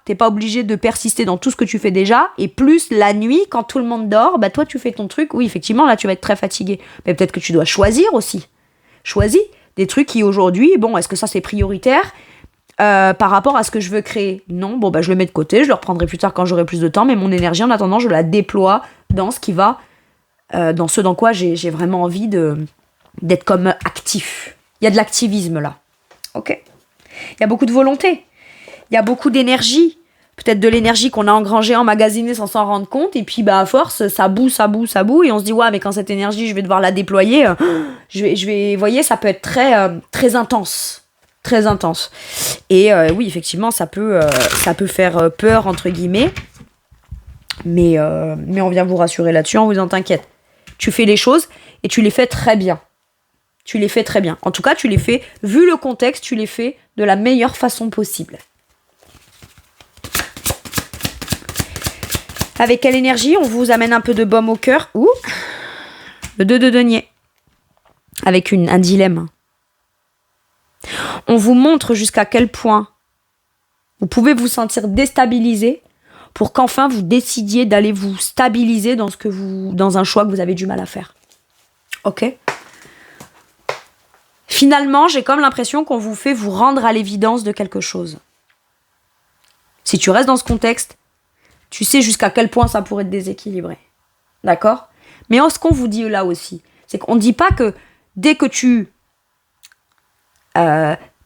t'es pas obligé de persister dans tout ce que tu fais déjà, et plus la nuit, quand tout le monde dort, toi tu fais ton truc, oui effectivement là tu vas être très fatigué, mais peut-être que tu dois choisir aussi. Choisis des trucs qui aujourd'hui, est-ce que ça c'est prioritaire par rapport à ce que je veux créer? Non, je le mets de côté, je le reprendrai plus tard quand j'aurai plus de temps, mais mon énergie en attendant je la déploie dans ce qui va, dans ce dans quoi j'ai vraiment envie d'être comme actif. Il y a de l'activisme là, ok? Il y a beaucoup de volonté, il y a beaucoup d'énergie, peut-être de l'énergie qu'on a engrangée, emmagasinée sans s'en rendre compte, et puis à force ça boue, et on se dit ouais mais quand cette énergie je vais devoir la déployer, je vais, vous voyez, ça peut être très intense. Très intense. Et oui, effectivement, ça peut faire peur, entre guillemets. Mais on vient vous rassurer là-dessus en vous disant t'inquiète. Tu fais les choses et tu les fais très bien. Tu les fais très bien. En tout cas, tu les fais, vu le contexte, tu les fais de la meilleure façon possible. Avec quelle énergie on vous amène un peu de baume au cœur? Ouh, le 2 de denier. Avec un dilemme. On vous montre jusqu'à quel point vous pouvez vous sentir déstabilisé pour qu'enfin vous décidiez d'aller vous stabiliser dans un choix que vous avez du mal à faire. Ok ? Finalement, j'ai comme l'impression qu'on vous fait vous rendre à l'évidence de quelque chose. Si tu restes dans ce contexte, tu sais jusqu'à quel point ça pourrait te déséquilibrer. D'accord ? Mais ce qu'on vous dit là aussi, c'est qu'on ne dit pas que dès que tu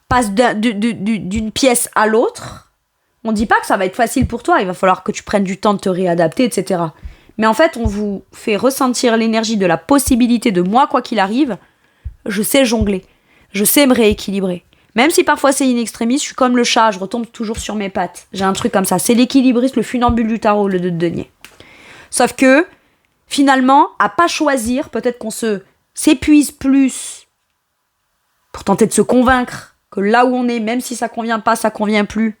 passes d'une pièce à l'autre, on ne dit pas que ça va être facile pour toi, il va falloir que tu prennes du temps de te réadapter, etc. Mais en fait, on vous fait ressentir l'énergie de la possibilité de moi, quoi qu'il arrive, je sais jongler. Je sais me rééquilibrer. Même si parfois c'est in extremis, je suis comme le chat, je retombe toujours sur mes pattes. J'ai un truc comme ça. C'est l'équilibriste, le funambule du tarot, le 2 de denier. Sauf que, finalement, à pas choisir, peut-être qu'on s'épuise plus pour tenter de se convaincre que là où on est, même si ça convient pas, ça convient plus.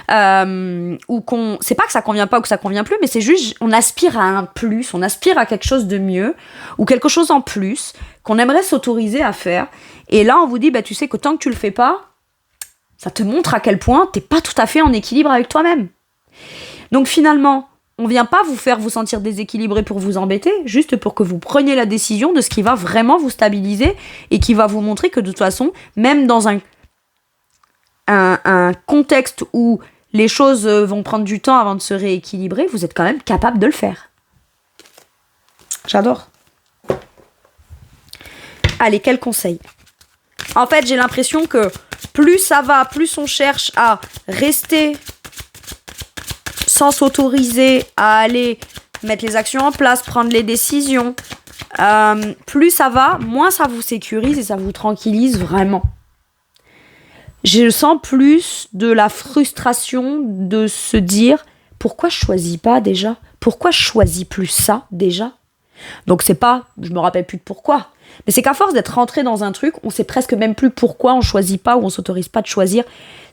C'est pas que ça convient pas ou que ça convient plus, mais c'est juste on aspire à un plus, on aspire à quelque chose de mieux ou quelque chose en plus qu'on aimerait s'autoriser à faire. Et là on vous dit tu sais que tant que tu le fais pas, ça te montre à quel point t'es pas tout à fait en équilibre avec toi-même. Donc finalement on vient pas vous faire vous sentir déséquilibré pour vous embêter, juste pour que vous preniez la décision de ce qui va vraiment vous stabiliser et qui va vous montrer que de toute façon, même dans un contexte où les choses vont prendre du temps avant de se rééquilibrer, vous êtes quand même capable de le faire. J'adore. Allez, quel conseil ? En fait, j'ai l'impression que plus ça va, plus on cherche à rester sans s'autoriser à aller mettre les actions en place, prendre les décisions. Plus ça va, moins ça vous sécurise et ça vous tranquillise vraiment. Je sens plus de la frustration de se dire pourquoi je choisis pas déjà ? Pourquoi je choisis plus ça déjà ? Donc c'est pas, je me rappelle plus de pourquoi, mais c'est qu'à force d'être rentré dans un truc, on sait presque même plus pourquoi on choisit pas ou on s'autorise pas de choisir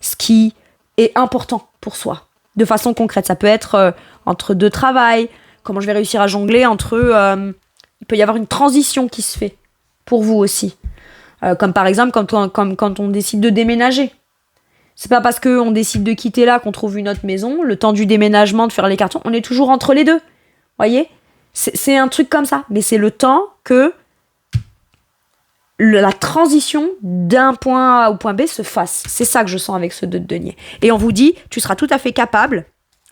ce qui est important pour soi. De façon concrète, ça peut être entre deux travails, comment je vais réussir à jongler entre il peut y avoir une transition qui se fait pour vous aussi. Comme par exemple quand on décide de déménager. C'est pas parce qu'on décide de quitter là qu'on trouve une autre maison, le temps du déménagement, de faire les cartons, on est toujours entre les deux. Voyez ? C'est un truc comme ça. Mais c'est le temps que la transition d'un point A au point B se fasse. C'est ça que je sens avec ce 2 de denier. Et on vous dit, tu seras tout à fait capable,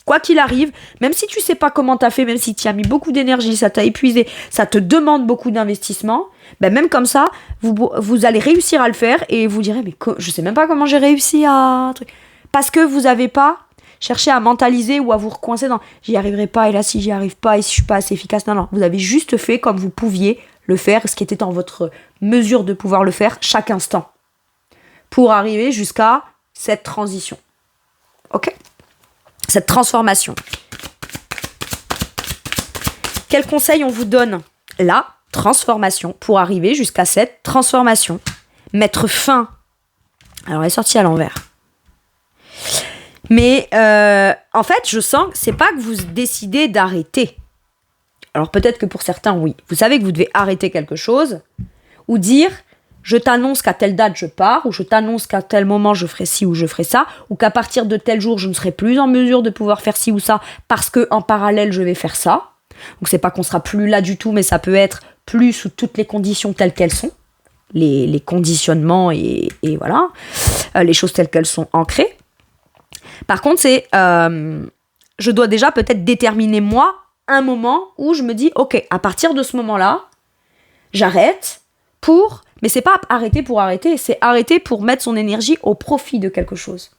quoi qu'il arrive, même si tu sais pas comment t'as fait, même si tu as mis beaucoup d'énergie, ça t'a épuisé, ça te demande beaucoup d'investissement, même comme ça, vous allez réussir à le faire et vous direz, mais je sais même pas comment j'ai réussi à... Parce que vous avez pas cherché à mentaliser ou à vous recoincer dans j'y arriverai pas, et là si j'y arrive pas, et si je suis pas assez efficace, non, vous avez juste fait comme vous pouviez le faire, ce qui était en votre mesure de pouvoir le faire chaque instant, pour arriver jusqu'à cette transition. Ok ? Cette transformation. Quel conseil on vous donne ? La transformation, pour arriver jusqu'à cette transformation. Mettre fin. Alors, elle est sortie à l'envers. Mais, en fait, je sens que c'est pas que vous décidez d'arrêter. Alors, peut-être que pour certains, oui. Vous savez que vous devez arrêter quelque chose, ou dire... Je t'annonce qu'à telle date je pars, ou je t'annonce qu'à tel moment je ferai ci ou je ferai ça, ou qu'à partir de tel jour je ne serai plus en mesure de pouvoir faire ci ou ça parce que en parallèle je vais faire ça. Donc c'est pas qu'on sera plus là du tout, mais ça peut être plus sous toutes les conditions telles qu'elles sont, les conditionnements et voilà, les choses telles qu'elles sont ancrées. Par contre c'est, je dois déjà peut-être déterminer moi un moment où je me dis ok, à partir de ce moment-là, j'arrête pour... Mais c'est pas arrêter pour arrêter, c'est arrêter pour mettre son énergie au profit de quelque chose.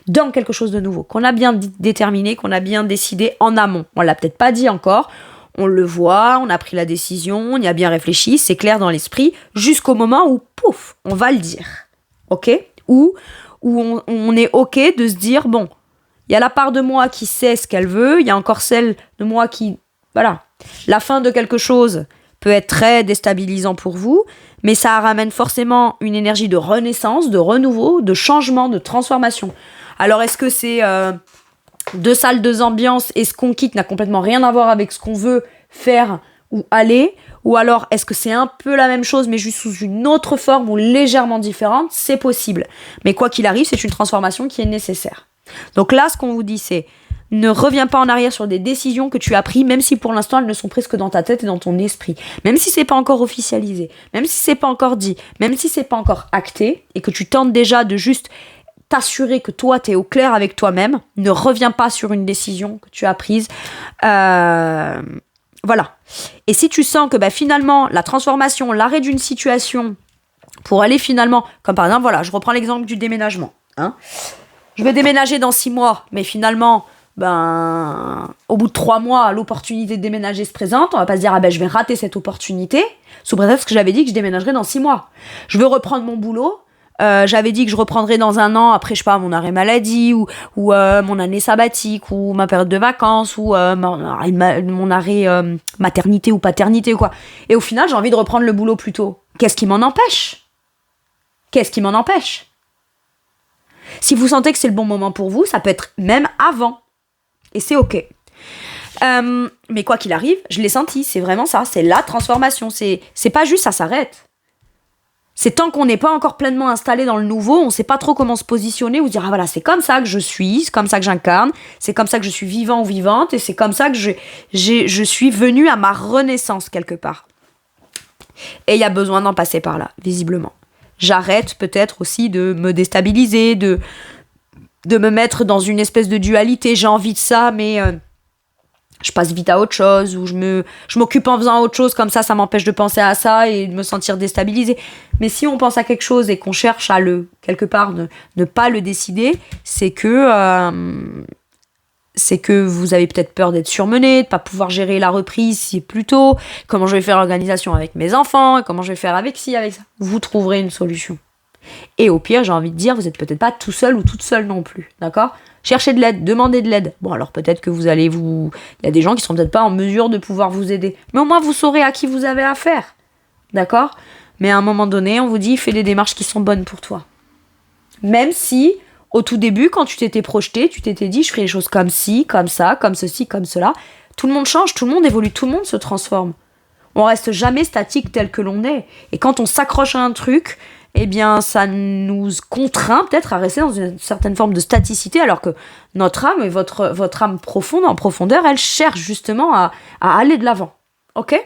Dans quelque chose de nouveau, qu'on a bien déterminé, qu'on a bien décidé en amont. On l'a peut-être pas dit encore, on le voit, on a pris la décision, on y a bien réfléchi, c'est clair dans l'esprit, jusqu'au moment où, pouf, on va le dire. Ok ? Où on est ok de se dire, bon, il y a la part de moi qui sait ce qu'elle veut, il y a encore celle de moi qui... Voilà. La fin de quelque chose peut être très déstabilisant pour vous, mais ça ramène forcément une énergie de renaissance, de renouveau, de changement, de transformation. Alors est-ce que c'est 2 salles, 2 ambiances et ce qu'on quitte n'a complètement rien à voir avec ce qu'on veut faire ou aller ? Ou alors est-ce que c'est un peu la même chose mais juste sous une autre forme ou légèrement différente ? C'est possible. Mais quoi qu'il arrive, c'est une transformation qui est nécessaire. Donc là, ce qu'on vous dit, c'est ne reviens pas en arrière sur des décisions que tu as prises, même si pour l'instant elles ne sont prises que dans ta tête et dans ton esprit. Même si c'est pas encore officialisé, même si c'est pas encore dit, même si c'est pas encore acté, et que tu tentes déjà de juste t'assurer que toi t'es au clair avec toi-même, ne reviens pas sur une décision que tu as prise. Voilà. Et si tu sens que finalement la transformation, l'arrêt d'une situation pour aller finalement, comme par exemple, voilà, je reprends l'exemple du déménagement. Je vais déménager dans 6 mois, mais finalement... au bout de 3 mois, l'opportunité de déménager se présente, on va pas se dire, ah ben, je vais rater cette opportunité, sous prétexte que j'avais dit que je déménagerais dans 6 mois. Je veux reprendre mon boulot, j'avais dit que je reprendrais dans 1 an, après, je sais pas, mon arrêt maladie, ou mon année sabbatique, ou ma période de vacances, ou mon arrêt maternité ou paternité, ou quoi. Et au final, j'ai envie de reprendre le boulot plus tôt. Qu'est-ce qui m'en empêche ? Si vous sentez que c'est le bon moment pour vous, ça peut être même avant. Et c'est ok. Mais quoi qu'il arrive, je l'ai senti, c'est vraiment ça, c'est la transformation. C'est pas juste ça s'arrête. C'est tant qu'on n'est pas encore pleinement installé dans le nouveau, on sait pas trop comment se positionner ou se dire, ah voilà, c'est comme ça que je suis, c'est comme ça que j'incarne, c'est comme ça que je suis vivant ou vivante, et c'est comme ça que je suis venue à ma renaissance quelque part. Et il y a besoin d'en passer par là, visiblement. J'arrête peut-être aussi de me déstabiliser, de me mettre dans une espèce de dualité, j'ai envie de ça, mais je passe vite à autre chose, ou je m'occupe en faisant autre chose, comme ça m'empêche de penser à ça et de me sentir déstabilisée. Mais si on pense à quelque chose et qu'on cherche à quelque part, ne pas le décider, c'est que vous avez peut-être peur d'être surmené, de pas pouvoir gérer la reprise si plus tôt, comment je vais faire l'organisation avec mes enfants, comment je vais faire avec ci, avec ça. Vous trouverez une solution. Et au pire, j'ai envie de dire, vous êtes peut-être pas tout seul ou toute seule non plus, d'accord ? Cherchez de l'aide, demandez de l'aide. Bon, alors peut-être que il y a des gens qui sont peut-être pas en mesure de pouvoir vous aider. Mais au moins, vous saurez à qui vous avez affaire, d'accord ? Mais à un moment donné, on vous dit, fais des démarches qui sont bonnes pour toi. Même si, au tout début, quand tu t'étais projeté, tu t'étais dit, je ferai les choses comme ci, comme ça, comme ceci, comme cela. Tout le monde change, tout le monde évolue, tout le monde se transforme. On reste jamais statique tel que l'on est. Et quand on s'accroche à un truc, eh bien, ça nous contraint peut-être à rester dans une certaine forme de staticité, alors que notre âme et votre âme profonde, en profondeur, elle cherche justement à aller de l'avant. Ok ?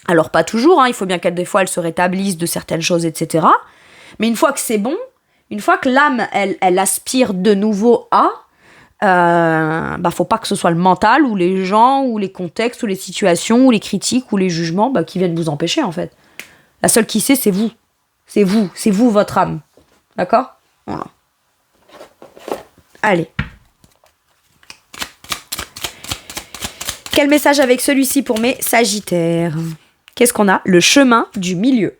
Alors, pas toujours, hein, il faut bien qu'elle, des fois, elle se rétablisse de certaines choses, etc. Mais une fois que c'est bon, une fois que l'âme, elle aspire de nouveau à, faut pas que ce soit le mental, ou les gens, ou les contextes, ou les situations, ou les critiques, ou les jugements, qui viennent vous empêcher, en fait. La seule qui sait, c'est vous. C'est vous, votre âme. D'accord ? Voilà. Allez. Quel message avec celui-ci pour mes Sagittaires ? Qu'est-ce qu'on a ? Le chemin du milieu.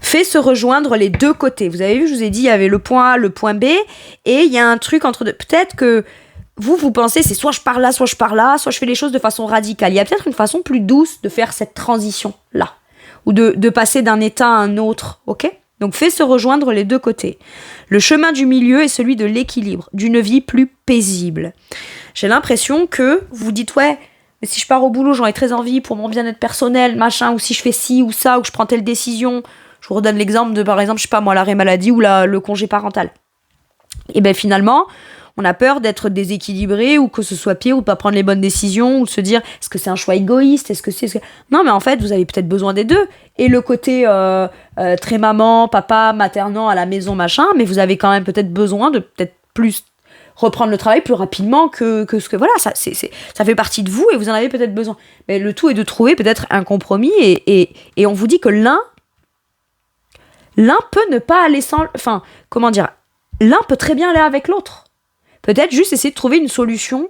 Fait se rejoindre les deux côtés. Vous avez vu, je vous ai dit, il y avait le point A, le point B, et il y a un truc entre deux. Peut-être que vous pensez, c'est soit je pars là, soit je pars là, soit je fais les choses de façon radicale. Il y a peut-être une façon plus douce de faire cette transition-là. Ou de passer d'un état à un autre, ok ? Donc, fait se rejoindre les deux côtés. Le chemin du milieu est celui de l'équilibre, d'une vie plus paisible. J'ai l'impression que vous dites, ouais, mais si je pars au boulot, j'en ai très envie pour mon bien-être personnel, machin, ou si je fais ci ou ça, ou je prends telle décision. Je vous redonne l'exemple de, par exemple, je sais pas moi, l'arrêt maladie ou le congé parental. Et bien finalement, on a peur d'être déséquilibré, ou que ce soit pire, ou de pas prendre les bonnes décisions, ou de se dire, est-ce que c'est un choix égoïste, Non, mais en fait, vous avez peut-être besoin des deux. Et le côté très maman, papa, maternant à la maison, machin, mais vous avez quand même peut-être besoin de peut-être plus reprendre le travail plus rapidement que ce que... Voilà, ça fait partie de vous et vous en avez peut-être besoin. Mais le tout est de trouver peut-être un compromis et on vous dit que l'un peut ne pas aller sans... Enfin, comment dire ? L'un peut très bien aller avec l'autre. Peut-être juste essayer de trouver une solution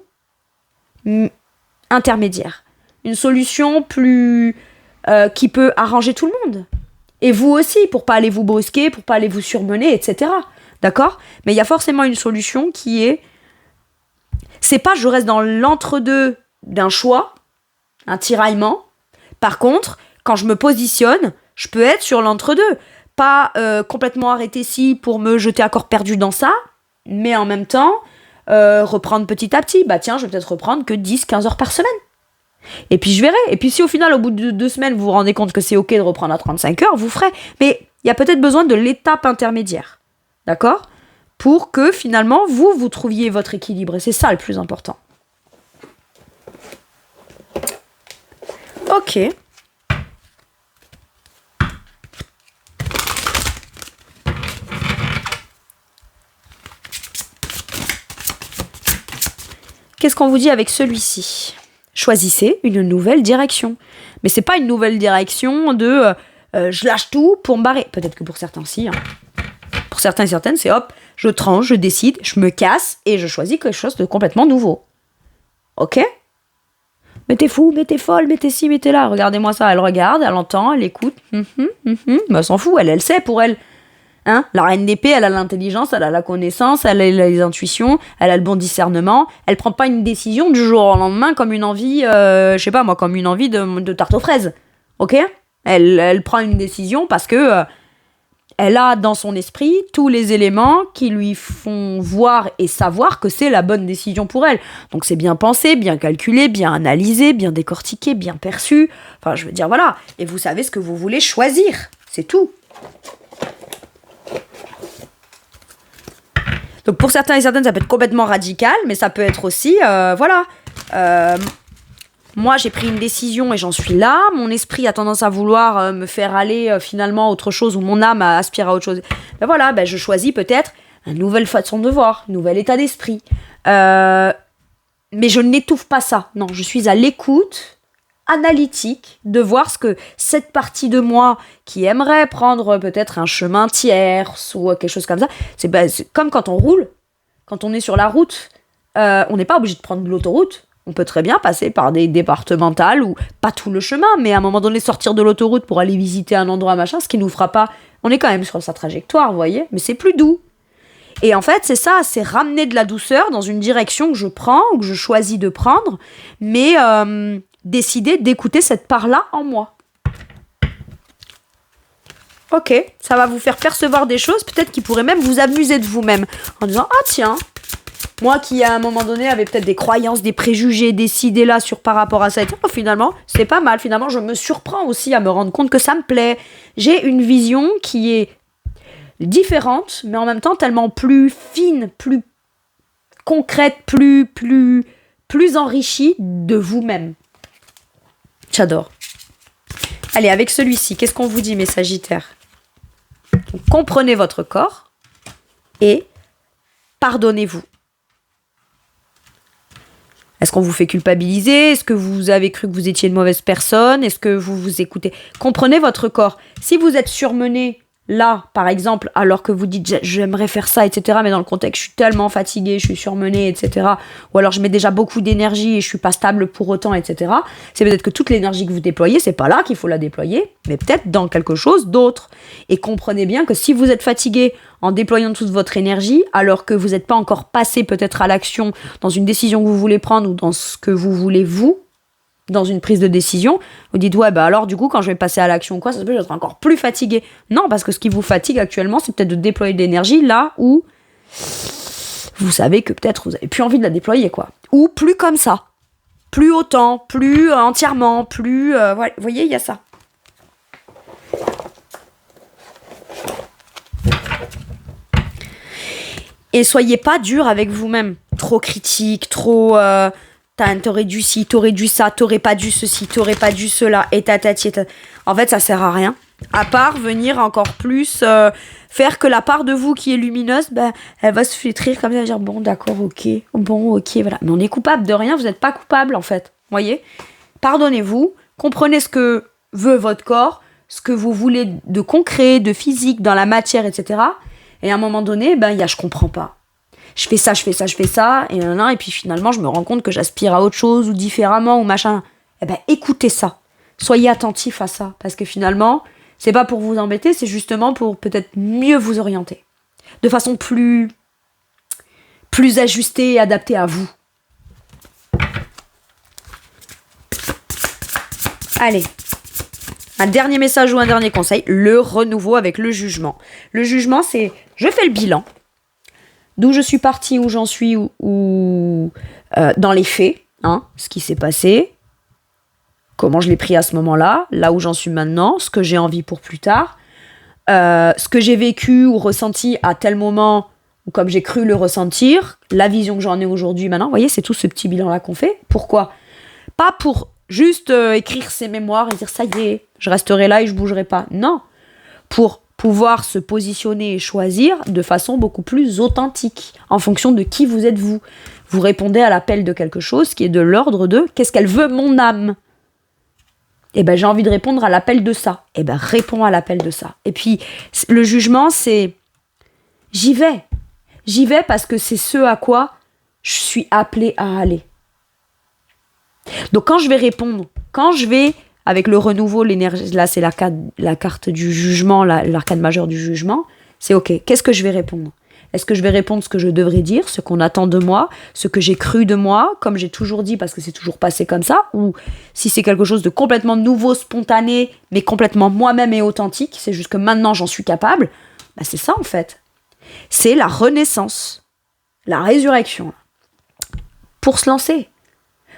intermédiaire. Une solution plus... qui peut arranger tout le monde. Et vous aussi, pour pas aller vous brusquer, pour pas aller vous surmener, etc. D'accord ? Mais il y a forcément une solution qui est... C'est pas je reste dans l'entre-deux d'un choix, un tiraillement. Par contre, quand je me positionne, je peux être sur l'entre-deux. Pas complètement arrêter ci pour me jeter à corps perdu dans ça, mais en même temps... reprendre petit à petit, tiens, je vais peut-être reprendre que 10-15 heures par semaine. Et puis je verrai. Et puis si au final, au bout de 2 semaines, vous vous rendez compte que c'est ok de reprendre à 35 heures, vous ferez. Mais il y a peut-être besoin de l'étape intermédiaire. D'accord ? Pour que finalement, vous trouviez votre équilibre. Et c'est ça le plus important. Ok. Qu'est-ce qu'on vous dit avec celui-ci ? Choisissez une nouvelle direction. Mais c'est pas une nouvelle direction de je lâche tout pour me barrer. Peut-être que pour certains, si. Hein. Pour certains et certaines, c'est hop, je tranche, je décide, je me casse et je choisis quelque chose de complètement nouveau. Ok ? Mais t'es fou, mais t'es folle, mais t'es ci, mais t'es là. Regardez-moi ça. Elle regarde, elle entend, elle écoute. Mais elle s'en fout, elle sait pour elle. Hein, la reine d'épée, elle a l'intelligence, elle a la connaissance, elle a les intuitions, elle a le bon discernement. Elle prend pas une décision du jour au lendemain comme une envie, je sais pas moi, comme une envie de tarte aux fraises. Ok ? Elle prend une décision parce que elle a dans son esprit tous les éléments qui lui font voir et savoir que c'est la bonne décision pour elle. Donc c'est bien pensé, bien calculé, bien analysé, bien décortiqué, bien perçu. Enfin, je veux dire, voilà. Et vous savez ce que vous voulez choisir. C'est tout. Donc pour certains et certaines, ça peut être complètement radical, mais ça peut être aussi, moi, j'ai pris une décision et j'en suis là. Mon esprit a tendance à vouloir me faire aller finalement à autre chose, ou mon âme aspire à autre chose. Je choisis peut-être une nouvelle façon de voir, un nouvel état d'esprit. Mais je n'étouffe pas ça. Non, je suis à l'écoute analytique de voir ce que cette partie de moi qui aimerait prendre peut-être un chemin tierce ou quelque chose comme ça. C'est comme quand on roule, quand on est sur la route, on n'est pas obligé de prendre l'autoroute. On peut très bien passer par des départementales ou pas tout le chemin, mais à un moment donné sortir de l'autoroute pour aller visiter un endroit machin, ce qui nous fera pas. On est quand même sur sa trajectoire, vous voyez, mais c'est plus doux. Et en fait, c'est ça, c'est ramener de la douceur dans une direction que je prends ou que je choisis de prendre, mais décider d'écouter cette part-là en moi. Ok, ça va vous faire percevoir des choses, peut-être qui pourraient même vous amuser de vous-même, en disant « Ah tiens !» Moi qui, à un moment donné, avait peut-être des croyances, des préjugés, des idées-là par rapport à ça, et finalement, c'est pas mal. Finalement, je me surprends aussi à me rendre compte que ça me plaît. J'ai une vision qui est différente, mais en même temps tellement plus fine, plus concrète, plus enrichie de vous-même. J'adore. Allez, avec celui-ci, qu'est-ce qu'on vous dit, mes Sagittaires ? Comprenez votre corps et pardonnez-vous. Est-ce qu'on vous fait culpabiliser ? Est-ce que vous avez cru que vous étiez une mauvaise personne ? Est-ce que vous vous écoutez ? Comprenez votre corps. Si vous êtes surmené, là, par exemple, alors que vous dites « j'aimerais faire ça », etc., mais dans le contexte « je suis tellement fatiguée, je suis surmenée », etc., ou alors « je mets déjà beaucoup d'énergie et je suis pas stable pour autant », etc., c'est peut-être que toute l'énergie que vous déployez, c'est pas là qu'il faut la déployer, mais peut-être dans quelque chose d'autre. Et comprenez bien que si vous êtes fatigué en déployant toute votre énergie, alors que vous n'êtes pas encore passé peut-être à l'action dans une décision que vous voulez prendre ou dans ce que vous voulez vous, dans une prise de décision, vous dites alors du coup quand je vais passer à l'action ça se peut que je serai encore plus fatigué. Non, parce que ce qui vous fatigue actuellement, c'est peut-être de déployer de l'énergie là où vous savez que peut-être vous avez plus envie de la déployer, quoi. Ou plus comme ça, plus autant, plus entièrement, plus vous voyez, il y a ça. Et soyez pas dur avec vous-même, trop critique, trop t'aurais dû ci, t'aurais dû ça, t'aurais pas dû ceci, t'aurais pas dû cela, et tatati. En fait, ça sert à rien. À part venir encore plus faire que la part de vous qui est lumineuse, elle va se flétrir comme ça, dire bon, d'accord, ok, voilà. Mais on est coupable de rien, vous n'êtes pas coupable en fait. Voyez ? Pardonnez-vous, comprenez ce que veut votre corps, ce que vous voulez de concret, de physique, dans la matière, etc. Et à un moment donné, il y a je comprends pas. Je fais ça, et puis finalement, je me rends compte que j'aspire à autre chose, ou différemment, ou machin. Écoutez ça. Soyez attentifs à ça. Parce que finalement, c'est pas pour vous embêter, c'est justement pour peut-être mieux vous orienter. De façon plus ajustée et adaptée à vous. Allez. Un dernier message ou un dernier conseil, le renouveau avec le jugement. Le jugement, c'est je fais le bilan. D'où je suis partie, où j'en suis, ou dans les faits, ce qui s'est passé, comment je l'ai pris à ce moment-là, là où j'en suis maintenant, ce que j'ai envie pour plus tard, ce que j'ai vécu ou ressenti à tel moment, ou comme j'ai cru le ressentir, la vision que j'en ai aujourd'hui maintenant. Vous voyez, c'est tout ce petit bilan-là qu'on fait. Pourquoi ? Pas pour juste écrire ses mémoires et dire ça y est, je resterai là et je bougerai pas. Non, pour pouvoir se positionner et choisir de façon beaucoup plus authentique, en fonction de qui vous êtes vous. Vous répondez à l'appel de quelque chose qui est de l'ordre de « qu'est-ce qu'elle veut mon âme ?» j'ai envie de répondre à l'appel de ça. Réponds à l'appel de ça. Et puis, le jugement, c'est « j'y vais ». J'y vais parce que c'est ce à quoi je suis appelée à aller. Donc quand je vais répondre, quand je vais, avec le renouveau, l'énergie, là c'est la carte du jugement, l'arcane majeure du jugement, c'est ok, qu'est-ce que je vais répondre? Est-ce que je vais répondre ce que je devrais dire, ce qu'on attend de moi, ce que j'ai cru de moi, comme j'ai toujours dit parce que c'est toujours passé comme ça, ou si c'est quelque chose de complètement nouveau, spontané, mais complètement moi-même et authentique, c'est juste que maintenant j'en suis capable, bah c'est ça en fait. C'est la renaissance, la résurrection. Pour se lancer.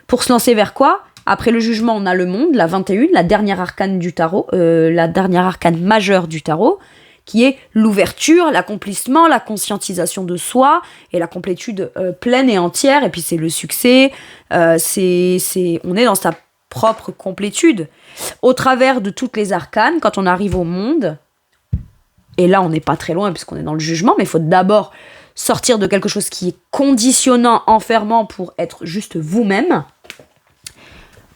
Pour se lancer vers quoi? Après le jugement, on a le monde, la 21, la dernière arcane du tarot, la dernière arcane majeure du tarot, qui est l'ouverture, l'accomplissement, la conscientisation de soi et la complétude pleine et entière. Et puis c'est le succès, on est dans sa propre complétude. Au travers de toutes les arcanes, quand on arrive au monde, et là on n'est pas très loin puisqu'on est dans le jugement, mais il faut d'abord sortir de quelque chose qui est conditionnant, enfermant pour être juste vous-même.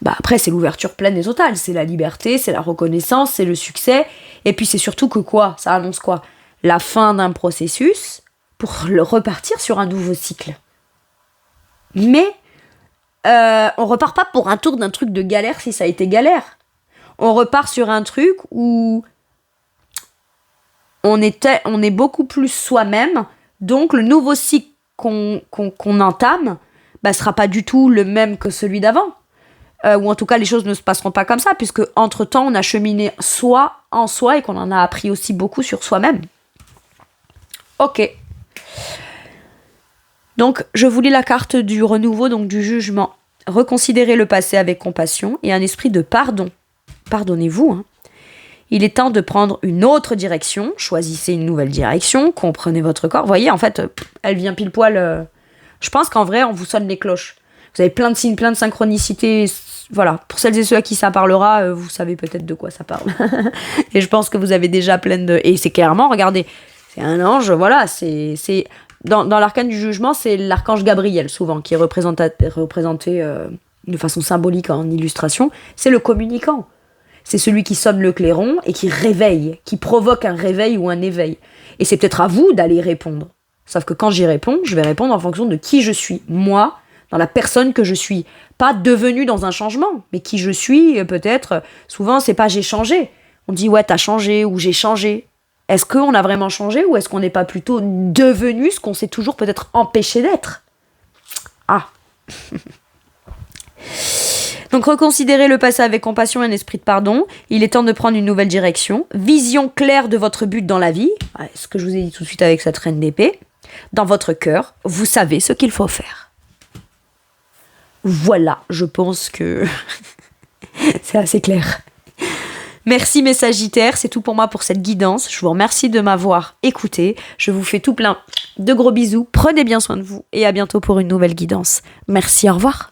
Bah après, c'est l'ouverture pleine et totale. C'est la liberté, c'est la reconnaissance, c'est le succès. Et puis c'est surtout que quoi? Ça annonce quoi? La fin d'un processus pour repartir sur un nouveau cycle. Mais on repart pas pour un tour d'un truc de galère si ça a été galère. On repart sur un truc où on est beaucoup plus soi-même. Donc le nouveau cycle qu'on entame bah, sera pas du tout le même que celui d'avant. Ou en tout cas les choses ne se passeront pas comme ça, puisque entre-temps on a cheminé soi en soi et qu'on en a appris aussi beaucoup sur soi-même. Ok. Donc je vous lis la carte du renouveau, donc du jugement. Reconsidérez le passé avec compassion et un esprit de pardon. Pardonnez-vous, hein. Il est temps de prendre une autre direction. Choisissez une nouvelle direction, comprenez votre corps. Vous voyez, en fait, elle vient pile poil. Je pense qu'en vrai, on vous sonne les cloches. Vous avez plein de signes, plein de synchronicités. Voilà, pour celles et ceux à qui ça parlera, vous savez peut-être de quoi ça parle. Et je pense que vous avez déjà plein de... Et c'est clairement, regardez, c'est un ange, voilà, c'est... Dans l'arcane du jugement, c'est l'archange Gabriel, souvent, qui est représenté de façon symbolique en illustration. C'est le communicant. C'est celui qui sonne le clairon et qui réveille, qui provoque un réveil ou un éveil. Et c'est peut-être à vous d'aller répondre. Sauf que quand j'y réponds, je vais répondre en fonction de qui je suis. Moi, dans la personne que je suis. Pas devenue dans un changement, mais qui je suis, peut-être. Souvent, c'est pas j'ai changé. On dit ouais, t'as changé ou j'ai changé. Est-ce qu'on a vraiment changé ou est-ce qu'on n'est pas plutôt devenu ce qu'on s'est toujours peut-être empêché d'être? Ah. Donc reconsidérez le passé avec compassion et un esprit de pardon. Il est temps de prendre une nouvelle direction. Vision claire de votre but dans la vie. Ce que je vous ai dit tout de suite avec cette reine d'épée. Dans votre cœur, vous savez ce qu'il faut faire. Voilà, je pense que c'est assez clair. Merci mes Sagittaires, c'est tout pour moi pour cette guidance. Je vous remercie de m'avoir écouté. Je vous fais tout plein de gros bisous. Prenez bien soin de vous et à bientôt pour une nouvelle guidance. Merci, au revoir.